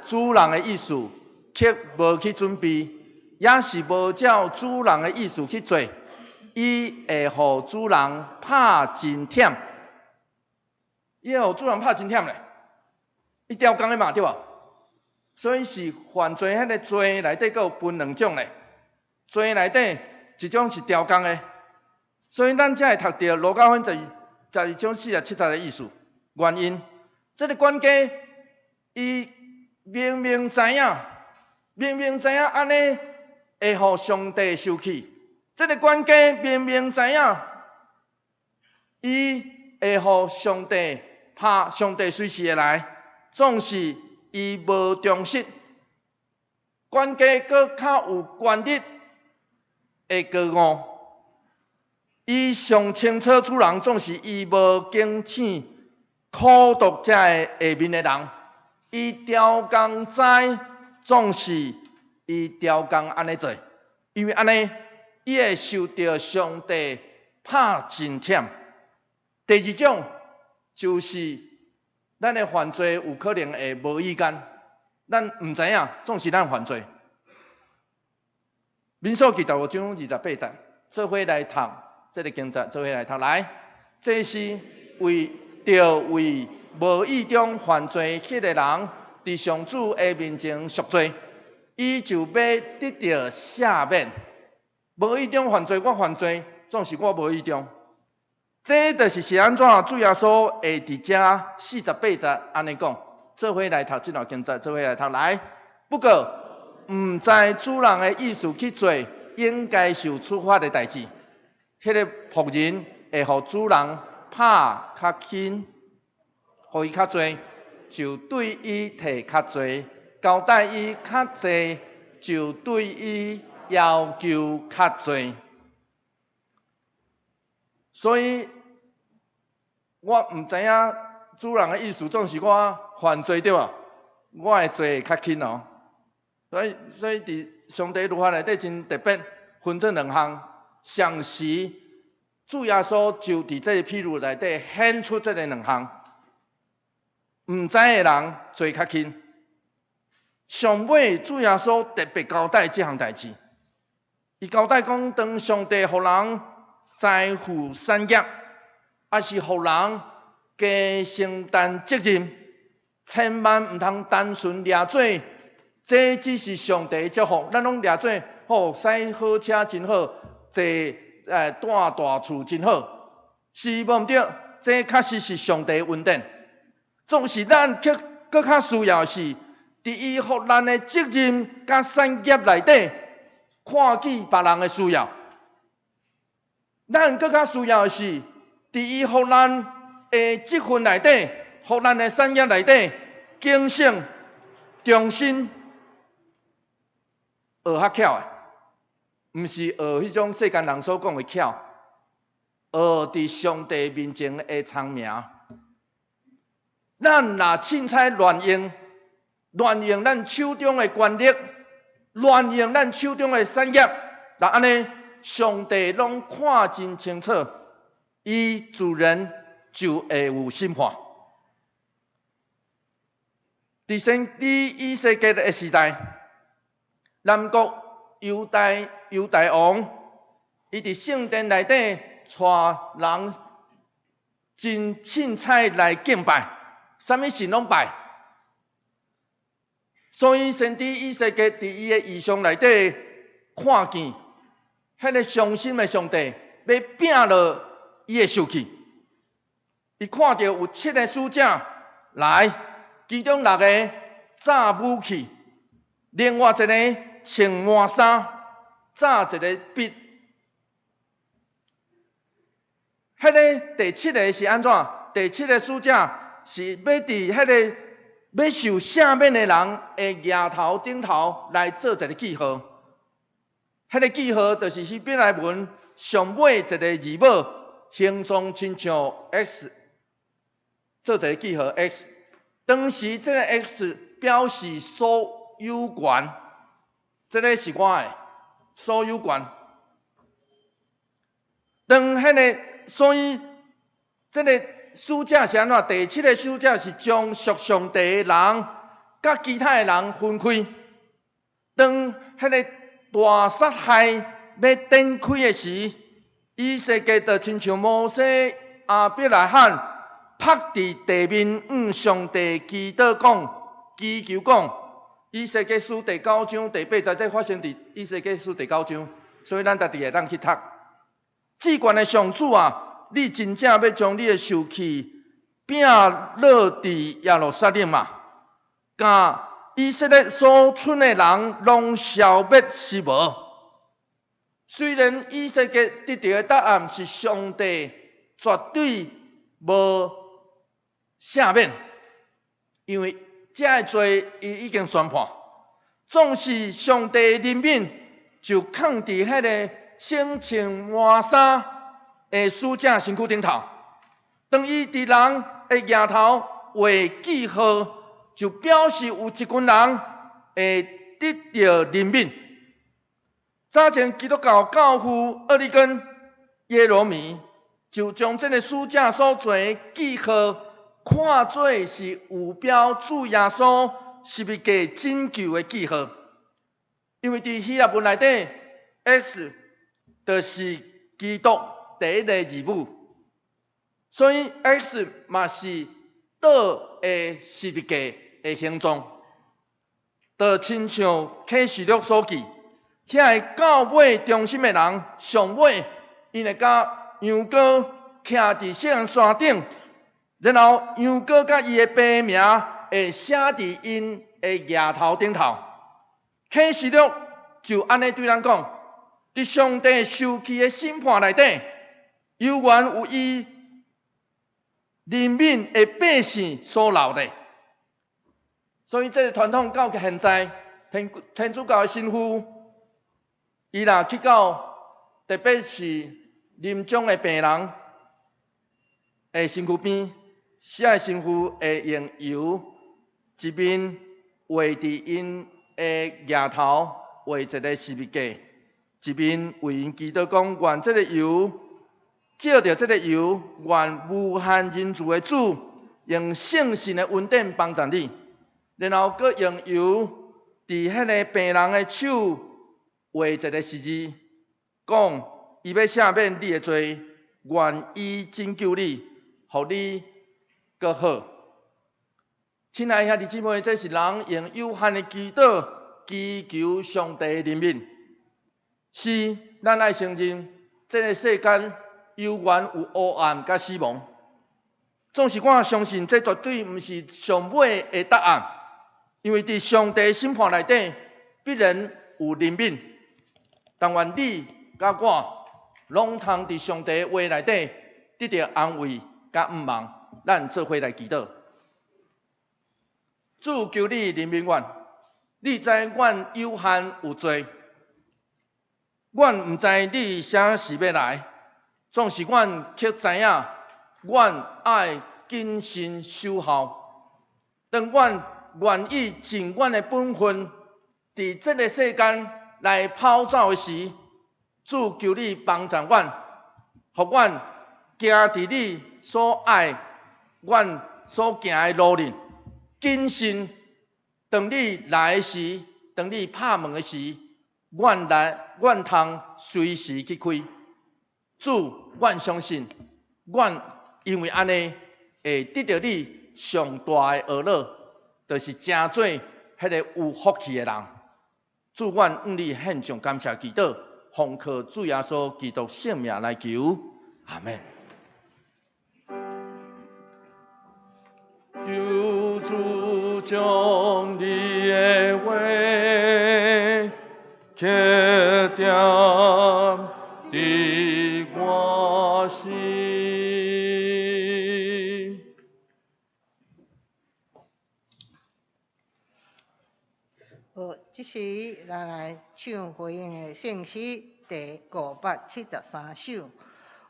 [SPEAKER 3] 主人的意思，却无去准备，也是无照主人的意思去做，伊会互主人拍真忝。伊会互主人拍真忝咧，伊刁工的嘛，对吧？所以是犯罪迄个罪内底，佫有分两种咧。罪内底一种是刁工的。所以咱才会读到路加福音12章47节的意思。原因，这个管家伊明明知影安尼会互上帝生气。这个管家明明知影，伊会互上帝拍，上帝随时会来，总是伊无忠实。管家佫较有权力会高傲。伊上清楚主人，总是伊无警醒苦毒遮个下面的人。伊刁工知，总是伊刁工安尼做，因为安尼伊会受到上帝拍真忝。第二种就是咱的犯罪有可能会无意间，咱唔知影，总是咱犯罪。民数记15章28节，做伙来读这个经节，做伙来读来。这是为无意中犯罪迄个人，伫上主的面前赎罪，伊就要得到赦免。无意中犯罪，我犯罪，总是我无意中。这就是安怎？主耶稣会伫遮48节安尼讲，做伙来读这段经节，做伙来读来。不过，唔知主人的意思去做应该受处罚的代志，迄个仆人会互主人拍较轻，互伊较济，就对伊摕较济；交代伊较济，就对伊要求较济。所以，我唔知影主人的意思，总是我犯罪对吧？我会做较轻哦。所以伫上帝律法内底真特别，分做两项。上时主耶稣就伫这个譬喻内底显出这个两项，唔知的人做较轻。上尾主耶稣特别交代这项代志，伊交代讲，当上帝互人财富产业，还是互人加承担责任，千万唔通单纯掠做。这只是上帝的祝福，咱拢掠做好，驶好车真好，坐住大厝真好，是无毋对。这确实是上帝的恩典，总是咱更较需要的是，伫伊互咱的责任甲产业内底，看见别人的需要。咱更较需要的是，伫伊互咱的职分内底，互咱的产业内底，警醒、忠心。学较巧的，毋是学迄种世间人所讲的巧，学伫上帝面前的聪明。咱若凊彩乱用咱手中的权力，乱用咱手中的产业，那安尼上帝拢看真清楚，伊自然就会有审判。伫以色列的时代。南国犹大王，伊伫圣殿内底带人真凊彩来敬拜，啥物神拢拜。所以先知以西结伫伊的异象内底看见，迄个伤心的上帝要摒落伊的受气。伊看到有7个使者来，其中6个炸武器，另外1个。穿满衫，扎一个笔。迄个第7个是安怎？第7个使者是要伫迄个要受赦免的人的额头顶头来做一个记号。迄个记号就是希伯来文上尾一个字母，形状亲像 X， 做一个记号 X。当时这个 X 表示所有权。这个是我的所有权。当迄个，所以这个使者是安怎？第7个使者是将属上帝的人甲其他的人分开。当迄个大杀害要展开的时，以西结就亲像摩西、亚伯拉罕趴伫地面向上帝祈求讲。以西结书第9章第8节，这发生伫以西结书第9章，所以咱家己会当去读。至权的上主啊，你真正要将你的受气摒落伫耶路撒冷嘛？甲以色列所剩的人拢消灭是无？虽然以西结得到的答案是上帝绝对无赦免，因为。这个罪伊已经宣判，总是上帝的怜悯就放伫迄个身穿满衫的使者身躯顶头。当伊伫人的额头画记号，就表示有一群人会得到怜悯。早前基督教教父厄里根耶罗米就将这个书架所做记号看作是有标主耶稣十字架拯救的记号，因为伫希腊文内底 ，X 就是基督第一个字母，所以 X 嘛是倒的十字架的形状，就亲像启示录所记，遐个到尾中心的人上尾，因会甲羊羔徛伫锡安山顶，然后羊羔甲伊的病名会写伫因的额头顶头。启示录就安尼对咱讲，伫上帝受气的审判内底，犹原有伊怜悯的百姓所留的。所以，这个传统到现在，天主教的神父，伊若去到，特别是临终的病人的身躯边，写神父会用油一面画伫因的额头画一个十字架，一面为因祈祷讲，愿这个油借着这个油，愿无限仁慈的主用圣神的恩典帮助你。然后，佮用油伫迄个病人的手画一个十字，讲伊要赦免你的罪，愿意拯救你，互你佮好。亲爱的兄弟姊妹，这是人用有限的祈祷祈求上帝的怜悯。是，咱爱承认，这个世间犹原有黑暗甲死亡。总是我相信，这绝对毋是上尾的答案。因为伫上帝审判内底，必然有怜悯。但愿你甲我，拢通伫上帝话内底得到安慰甲毋望。咱做伙来祈祷。主求你怜悯阮，你知阮有限有罪，阮毋知你啥时要来，总是阮却知影，阮爱谨慎守候。当阮愿意尽阮的本分，伫这个世间来跑走的时，主求你帮助阮，互阮行伫你所爱、阮所行的路里，谨慎。当你来的时，当你拍门的时，阮通随时去开。主，阮相信，阮因为安尼会得到你上大的乐乐。就是真做迄个有福气的人。主，阮向你献上感谢祈祷，奉靠主耶稣基督圣名来求，阿门。求主将你的话刻在伫我心。
[SPEAKER 2] 这时，咱来唱回应的圣诗第573首。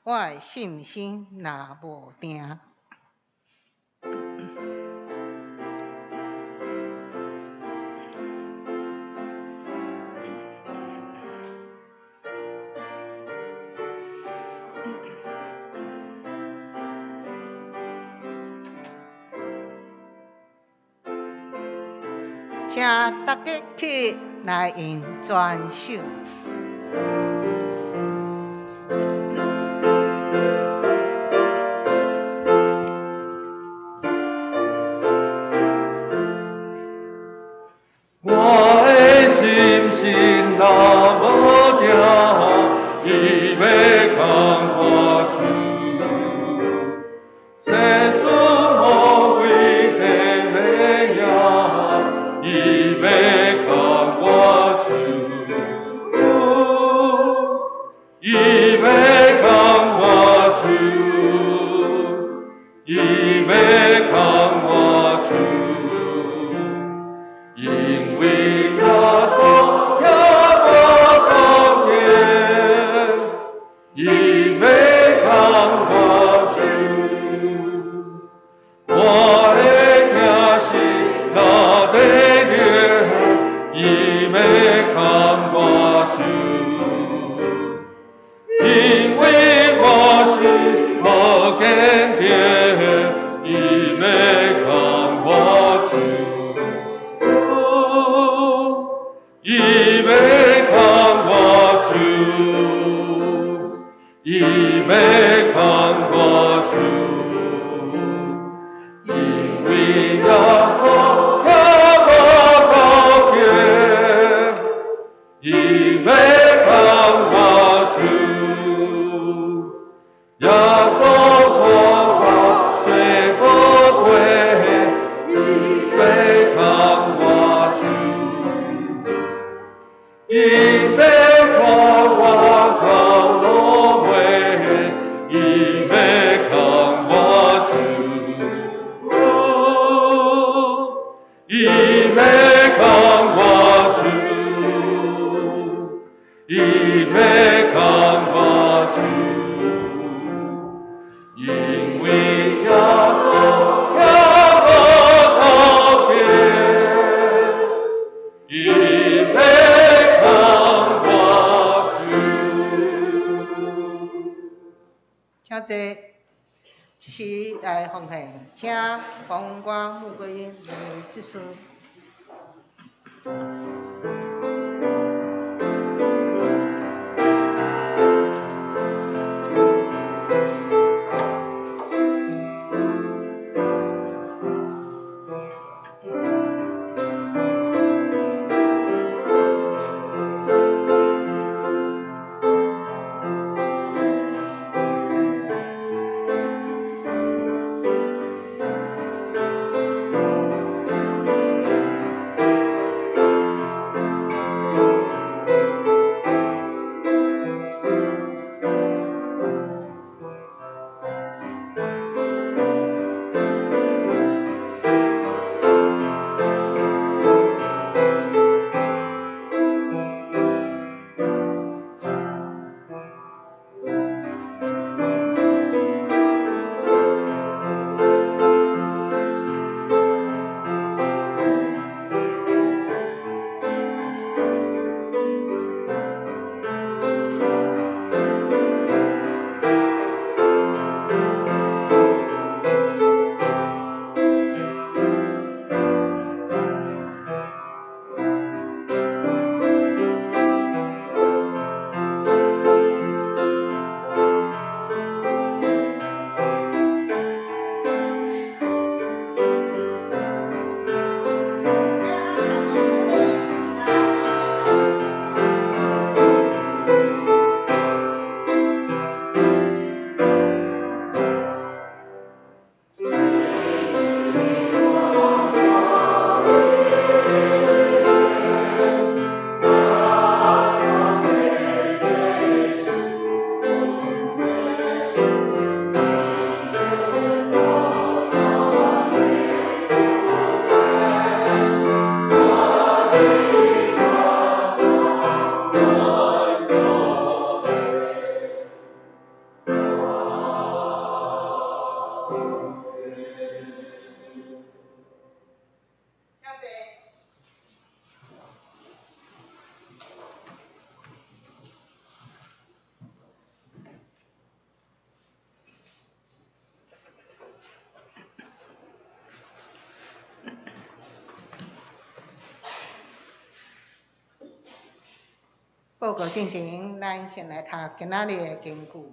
[SPEAKER 2] 我的信心若无定。请大家起来吟全首。
[SPEAKER 3] 我的心心若无定，伊要空我手。世事无为天的影，伊要空我手。伊要空我手，伊要空我手。因为耶稣也无空天，伊要空我手。我的疼心若在流，伊要空我手。因为看我主，因为看我主，因为耶稣要我告别，因为看我主。
[SPEAKER 2] 请坐，一起来奉献，请黄文光穆桂英来致辞。报告进前，咱先来读今仔日的经句。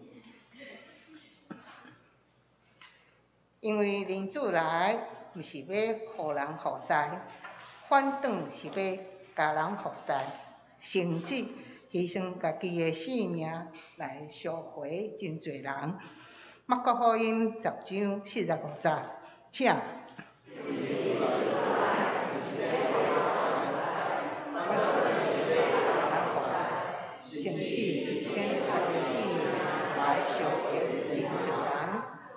[SPEAKER 2] 因为人主来，毋是要互人服侍，反倒是要家人服侍，甚至牺牲家己的性命来赎回真侪人。马可福音10章45节，请。甚至牺牲家己性命来赎回真侪人。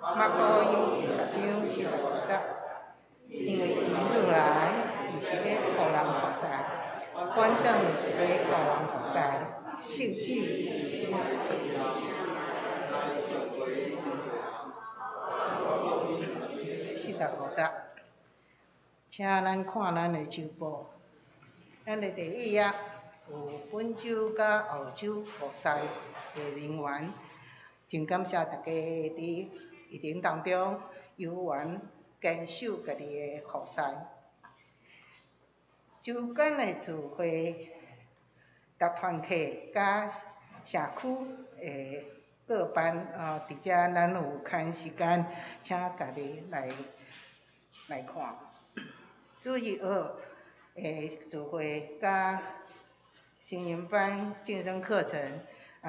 [SPEAKER 2] 马可福音10章45节，因为因主来，毋是要互人服侍，反倒是要家人服侍，甚至牺牲45节。请咱看咱的周报，咱的第一页有本州甲澳洲服侍的人员，真感谢大家伫疫情当中有缘坚守家己的服侍。周间的聚会，各团体甲社区的各班伫遮咱有牵时间，请家己来看。主日学的聚会甲新营班健身课程，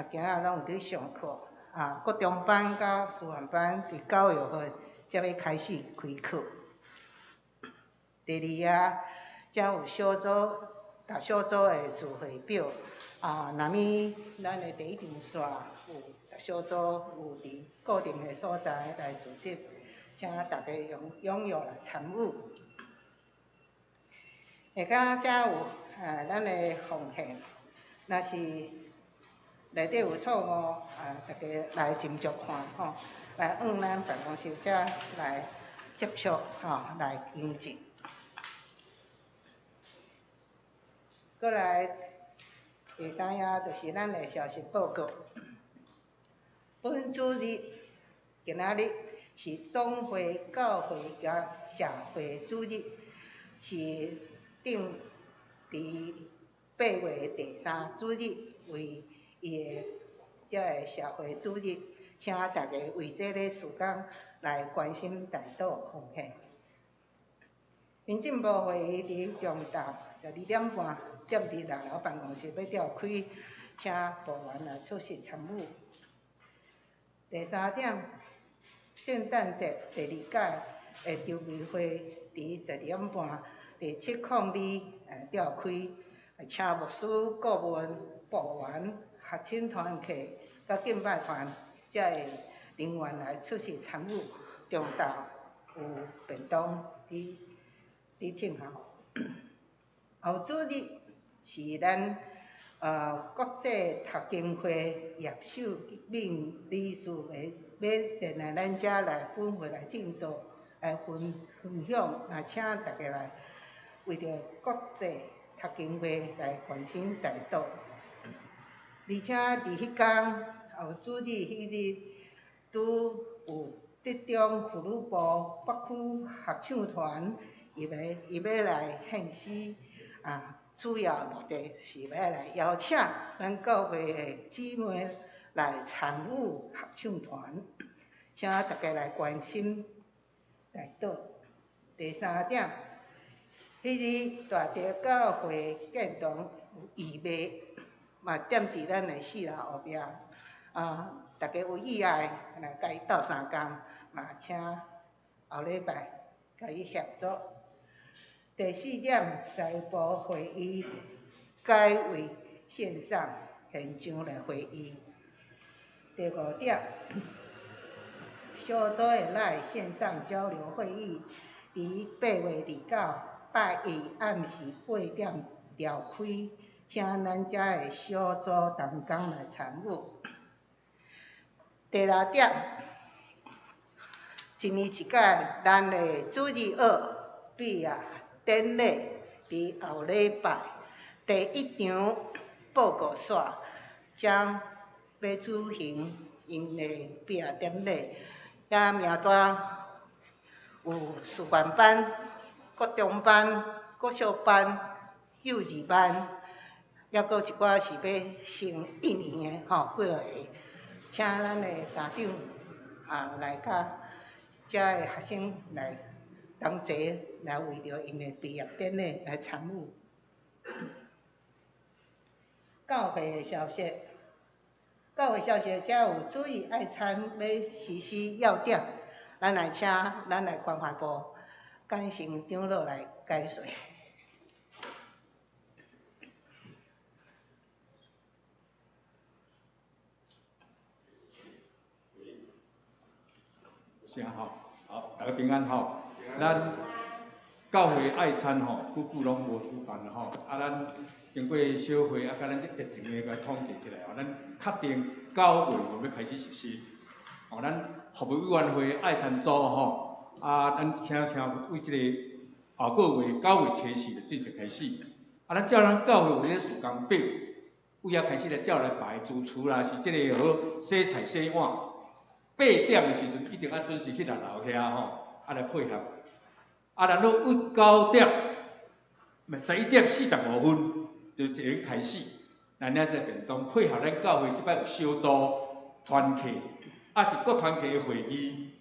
[SPEAKER 2] 今仔拢有伫上课。国中班甲师范班伫9月份才要开始开课。第二页，才有小组大小组的聚会表。若物咱的第一场线有小组有伫固定的所在来组织，请大家踊跃来参与。下骹遮有咱的奉献，若是内底有错误，大家来斟酌看吼，来往咱办公室遮来接触来应治。过来第三样就是咱的消息报告。本主日今仔日是总会教会甲社会主日，是定伫8月第3主日为伊的遮个社会主日，请大家为这个时间来关心大道奉献。民政部会议伫中昼12点半，踮伫6楼办公室要召开，请部员来出席参与。第3点，圣诞节第2届的筹备会伫12点半第702召开，请牧师、顾问、部员、学生团契、甲敬拜团才会人员来出席参与。中昼有便当伫听候。后主日是咱国际读经会叶秀敏理事要前来咱遮来本会来进度来分享，也请大家来为着国际读经会来关心大道。而且伫迄天后主日迄日，拄有德中妇女部北区合唱团，伊要来献诗主要目的是要来邀请咱教会的姊妹来参与合唱团，请大家来关心大道。第3点，迄日大地教会建堂有义卖，嘛踮伫咱的4楼后壁，大家有意爱来甲伊斗相共，嘛请后礼拜甲伊合作。第4点，财务部会议改为线上现场来会议。第5点，小组的来线上交流会议，伫8月29拜一暗时8点召开，请咱遮的小组同工来参与。第6点，一年一届咱的主日学毕业典礼伫后礼拜第1场报告线将要举行因的毕业典礼，也名单有士官班、国中班、国小班、幼稚班，还佫一寡是要升1年的几落个，请咱的家长来甲遮的学生来同齐来为着因的毕业典礼来参与。教会的消息，教会消息，遮有主日爱餐要实施要点，咱来请咱来关怀部简成长老来解说。
[SPEAKER 4] 先好，大家平安吼。咱教会爱餐吼，久拢无举办了吼。咱经过小会甲咱这疫情个统计起来吼，咱确定9月份要开始实施。咱服务委员会爱餐组吼，咱请为这个后个月9月初4就正式开始。咱照咱教会有个时间表，为开始来照来排主厨啦，是这个好洗菜洗碗。8点的时阵一定要准时去6楼遐吼，来配合。然后为9点，11点45分就已经开始，咱这便当配合咱教会即摆有小组团契，是各团契的会议，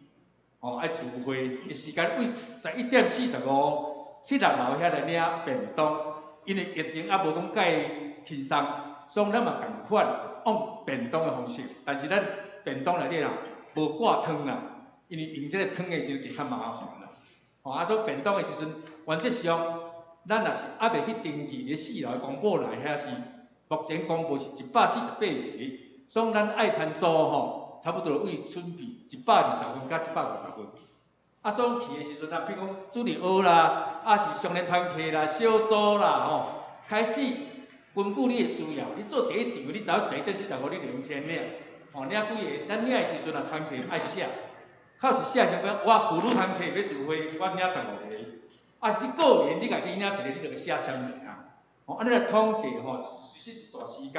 [SPEAKER 4] 爱聚会的时间为11点45去6楼遐来领便当，因为疫情无讲介轻松，所以咱嘛共款用便当的方式，但是咱便当内底啦。无挂汤啦，因为用这个汤的时候就较麻烦啦。所以便当的时阵，原则上，咱若是还未去登记的4楼公布内遐是，目前公布是148个，所以咱爱餐组吼，差不多为准备120分到150分。啊，所去的时阵啊，比如讲主日学啦，啊是上联团契啦、小组啦，吼，开始根据你的需要，你做第一场，你只要坐145，你2天了，吼，领几个，咱领的时阵啊，团契爱写，靠是写上讲，我妇女团契要聚会，我领15个，啊是你个人，你家己领一个，你就写签名啊，吼，安尼来统计吼，随时一段时间，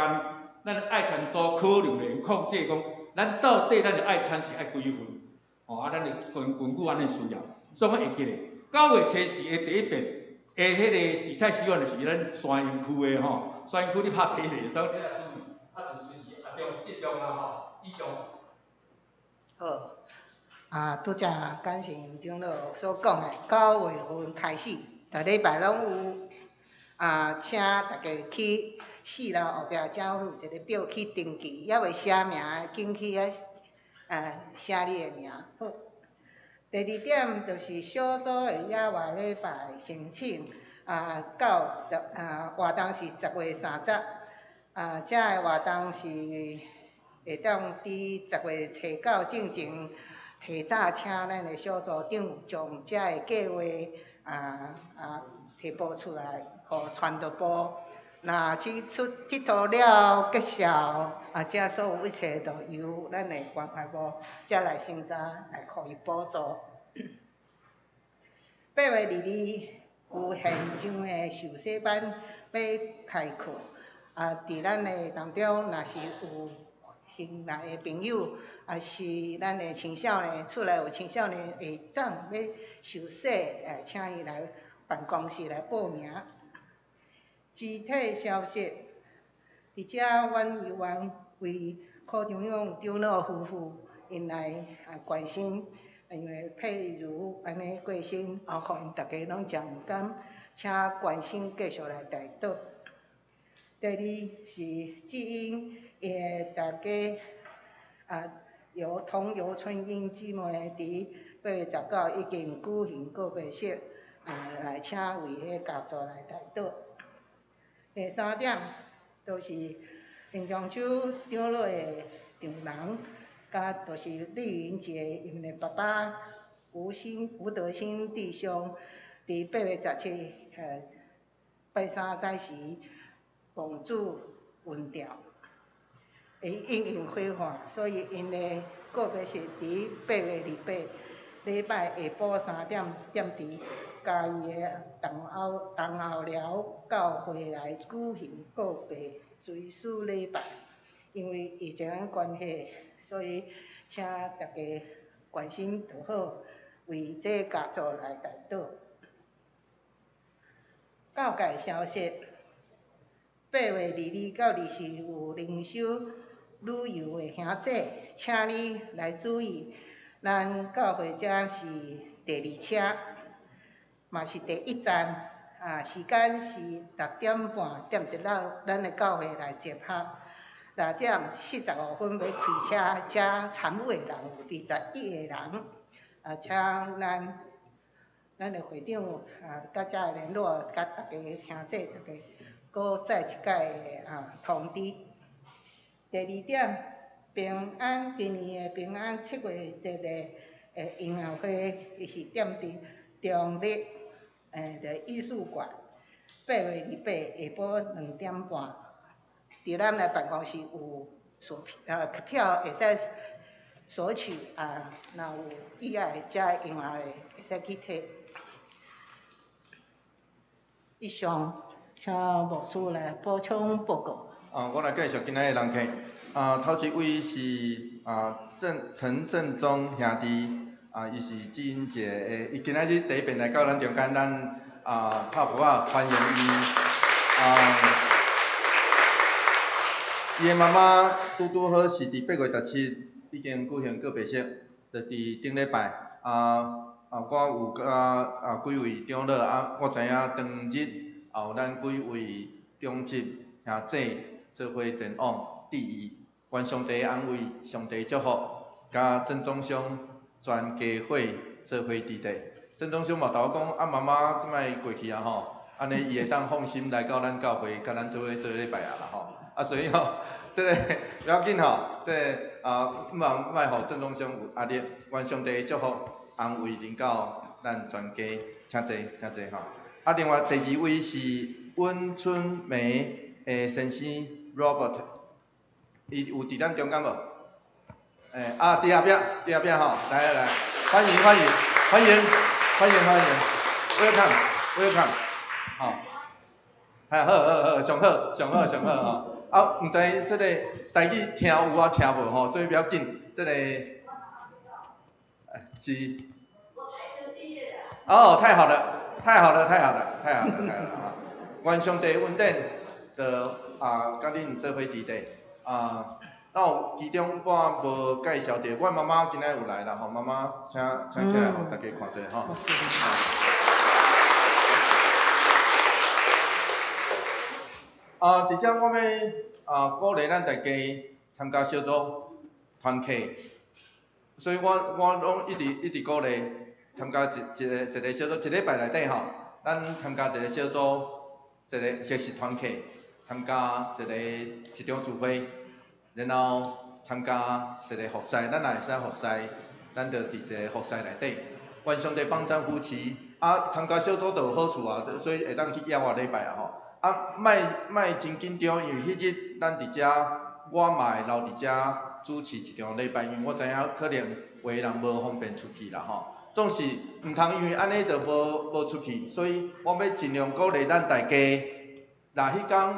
[SPEAKER 4] 咱爱餐组考虑来控制讲，咱到底咱的爱餐是爱几份？哦，啊，咱就根据安尼需要，所以我会记咧，9月初4的第一遍，迄个洗菜习惯就是咱山营区的吼，山营区你拍地咧，所以你来注意，啊，就随时啊集中啊吼，以上。
[SPEAKER 2] 好，拄则感谢院长老所讲的，9月份开始，逐礼拜拢有请大家去4楼后壁政府一个表去登记，还未写名的，紧去写你的名。好，第2点就是小组的野外礼拜申请到活动是10月30，这个活动是会当伫10月初9进前，提早请咱的小组长将这个计划提报出来，互传导部。若去佚佗了结束，这所有一切都由咱的关怀部才来审查，来予伊补助。8月22有现场的授洗班要开课，伫咱的当中，若是有新来的朋友，是咱的青少年，厝内有青少年会当要受洗，请伊来办公室来报名。具体消息，伫遮阮议员为柯长勇长老夫妇因来关心，因为譬如安尼过身，互因大家拢真有感，请关心继续来带导。第二是基因，会大家由同游春英姊妹伫8月19已经举行告别式，来请为迄家族来带导。第3点，就是林长洲长老的长人，甲就是丽云姐因的爸爸吴德兴弟兄，伫8月17拜3早时奉主运调，会应用火化，所以因的告别式伫8月28礼拜下晡3点伫嘉义的东后寮教会来举行告别追思礼拜。因为疫情的关系，所以请大家关心就好，为这家族来带导。教界消息，8月22到24有灵修旅游的兄弟，请你来注意，咱教会这是第2车。嘛是第1站，时间是6点半，踮伫咱的教会来集合。6点45分要开车，遮参与的人有21个人，请咱的会长甲遮的联络，甲大家兄弟大家搁再一届通知。第2点，平安今年的平安7月节的音乐会，伊是踮伫中立的艺术馆，8月28下晡2点半，伫咱的办公室有票会使索取，若有意爱遮音乐的会使去摕。以上，请牧师来补充报告。
[SPEAKER 1] 我来介绍今仔的人客。头一位是陈正宗兄弟。伊是基因节的，伊今仔日第一遍来到咱中间，咱拍鼓欢迎伊。伊的妈妈拄好是伫8月17已经举行告别式，就伫顶礼拜。我有甲几位长老，我知影当日也有咱几位中级兄弟做伙前往致意，愿上帝安慰，上帝祝福，甲郑总兄。全家伙做伙伫地，郑总兄嘛甲我讲，妈妈即摆过去吼，安尼伊会当放心来到咱教会，甲咱做伙做礼拜啦吼。所以这个不要紧吼，这莫互郑总兄有压力，愿上帝祝福。
[SPEAKER 3] 安慰领导咱全家，请坐，请坐吼。啊，另外第2位是温春梅的先生 Robert， 伊有伫咱中间无？伫后壁吼，来，欢迎，welcome，吼。好，上好吼。啊，毋知即个台语听有啊听无吼，所以不要紧，即个是。哦，太好了！愿上帝恩典的甲恁做伙伫地那有其中我无介绍到，阮妈妈今仔有来啦吼，妈妈请起来吼，大家看者吼。伫遮我要鼓励咱大家参加小组团契，所以我拢一直鼓励参加一个小组，一礼拜内底吼，咱参加一个小组，一个学习团契，参加一场聚会，然后参加一个服侍，咱也会使服侍，咱就伫一个服侍内底，愿上帝帮咱扶持。参加小组就有好处所以会当去邀我礼拜吼。莫真紧张，因为迄日咱伫遮，我嘛会留伫遮主持一场礼拜，因为我知影可能有的人无方便出去啦吼。总是毋通因为安尼就无出去，所以我要尽量鼓励咱大家。若迄天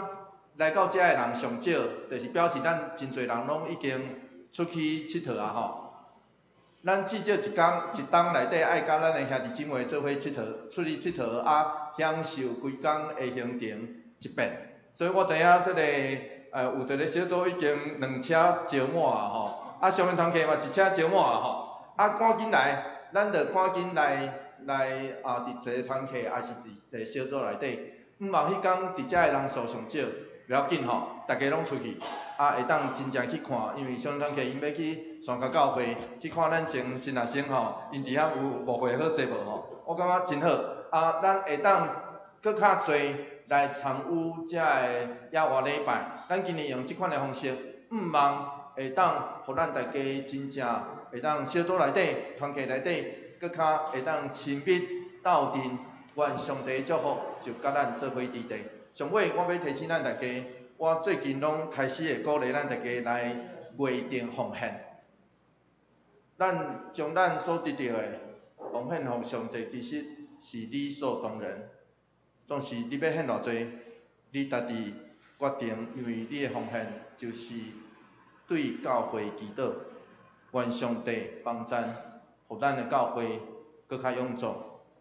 [SPEAKER 3] 来到遮的人上少，就是表示咱真侪人拢已经出去佚佗吼。咱至少一冬内底爱甲咱的兄弟姊妹做伙佚佗，出去佚佗享受规工的行程一遍。所以我知影即个有一个小组已经2车招满吼，上面团契嘛1车招满吼，赶紧来，咱着赶紧来伫一个团契，还是一个小组内底。嘛迄天伫遮的人数上少，不要紧吼，大家拢出去，会当真正去看，因为上团契因要去山脚教会去看咱前新学生吼，因伫遐有误会好势无吼，我感觉真好。咱会当搁较侪来参与遮的野外礼拜，咱今年用即款的方式，望会当互咱大家真正会当小组内底、团契内底，搁较会当亲密斗阵，愿上帝的祝福就甲咱做伙伫地。上尾我要提醒咱大家，我最近拢开始会鼓励咱大家来月定奉献，咱将咱所得到的奉献互上帝，其实是理所当然。总是你要献偌济，你家己决定，因为你的奉献就是对教会祈祷，愿上帝帮咱，互咱的教会搁较勇壮，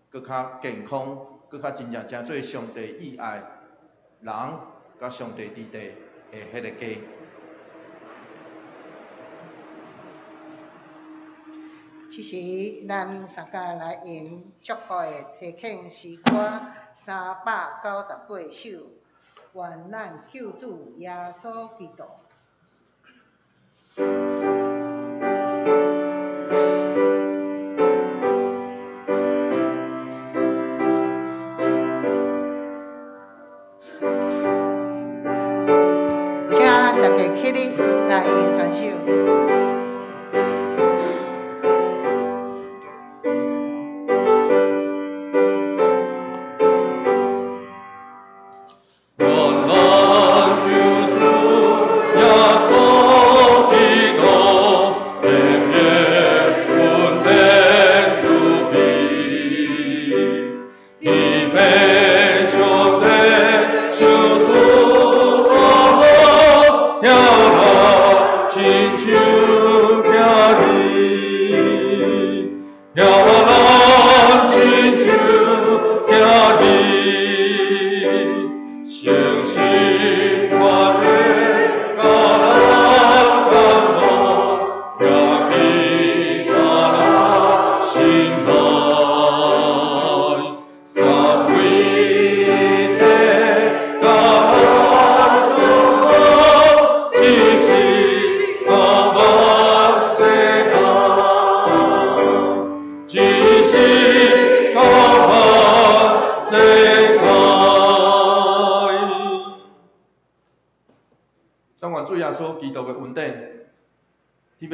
[SPEAKER 3] 搁较健康，搁较真正做上帝意爱人，甲上帝伫地的迄个家。
[SPEAKER 2] 其实咱三家来吟祝福的提庆诗歌398首，愿咱救主耶稣基督。请大家起立来吟全首。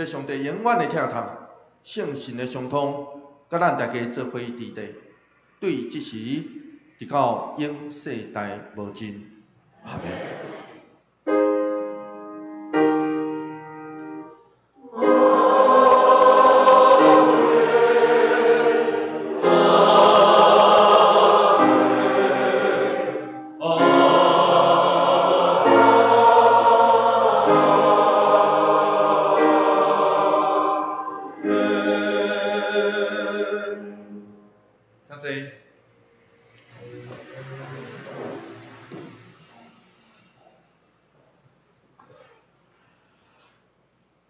[SPEAKER 2] 上帝永远的疼痛，圣神的相通，
[SPEAKER 1] 甲咱大家做伙伫地，对即时直到永世代无尽。阿弥。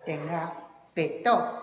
[SPEAKER 2] 电压白倒。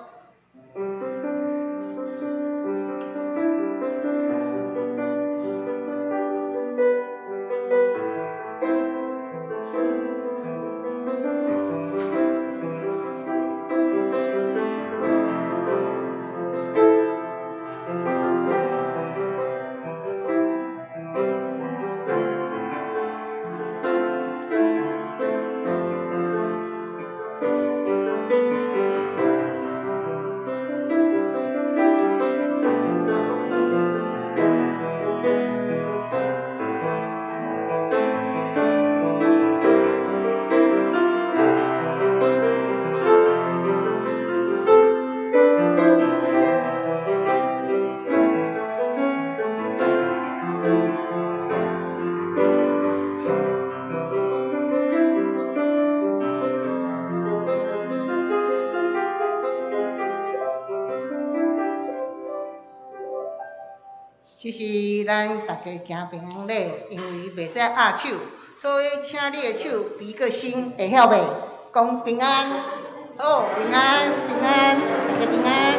[SPEAKER 2] 这是咱大家行平安礼，因为袂使握手，所以请你的手比个心，会晓袂？讲平安，好，平安，平安，大家平安。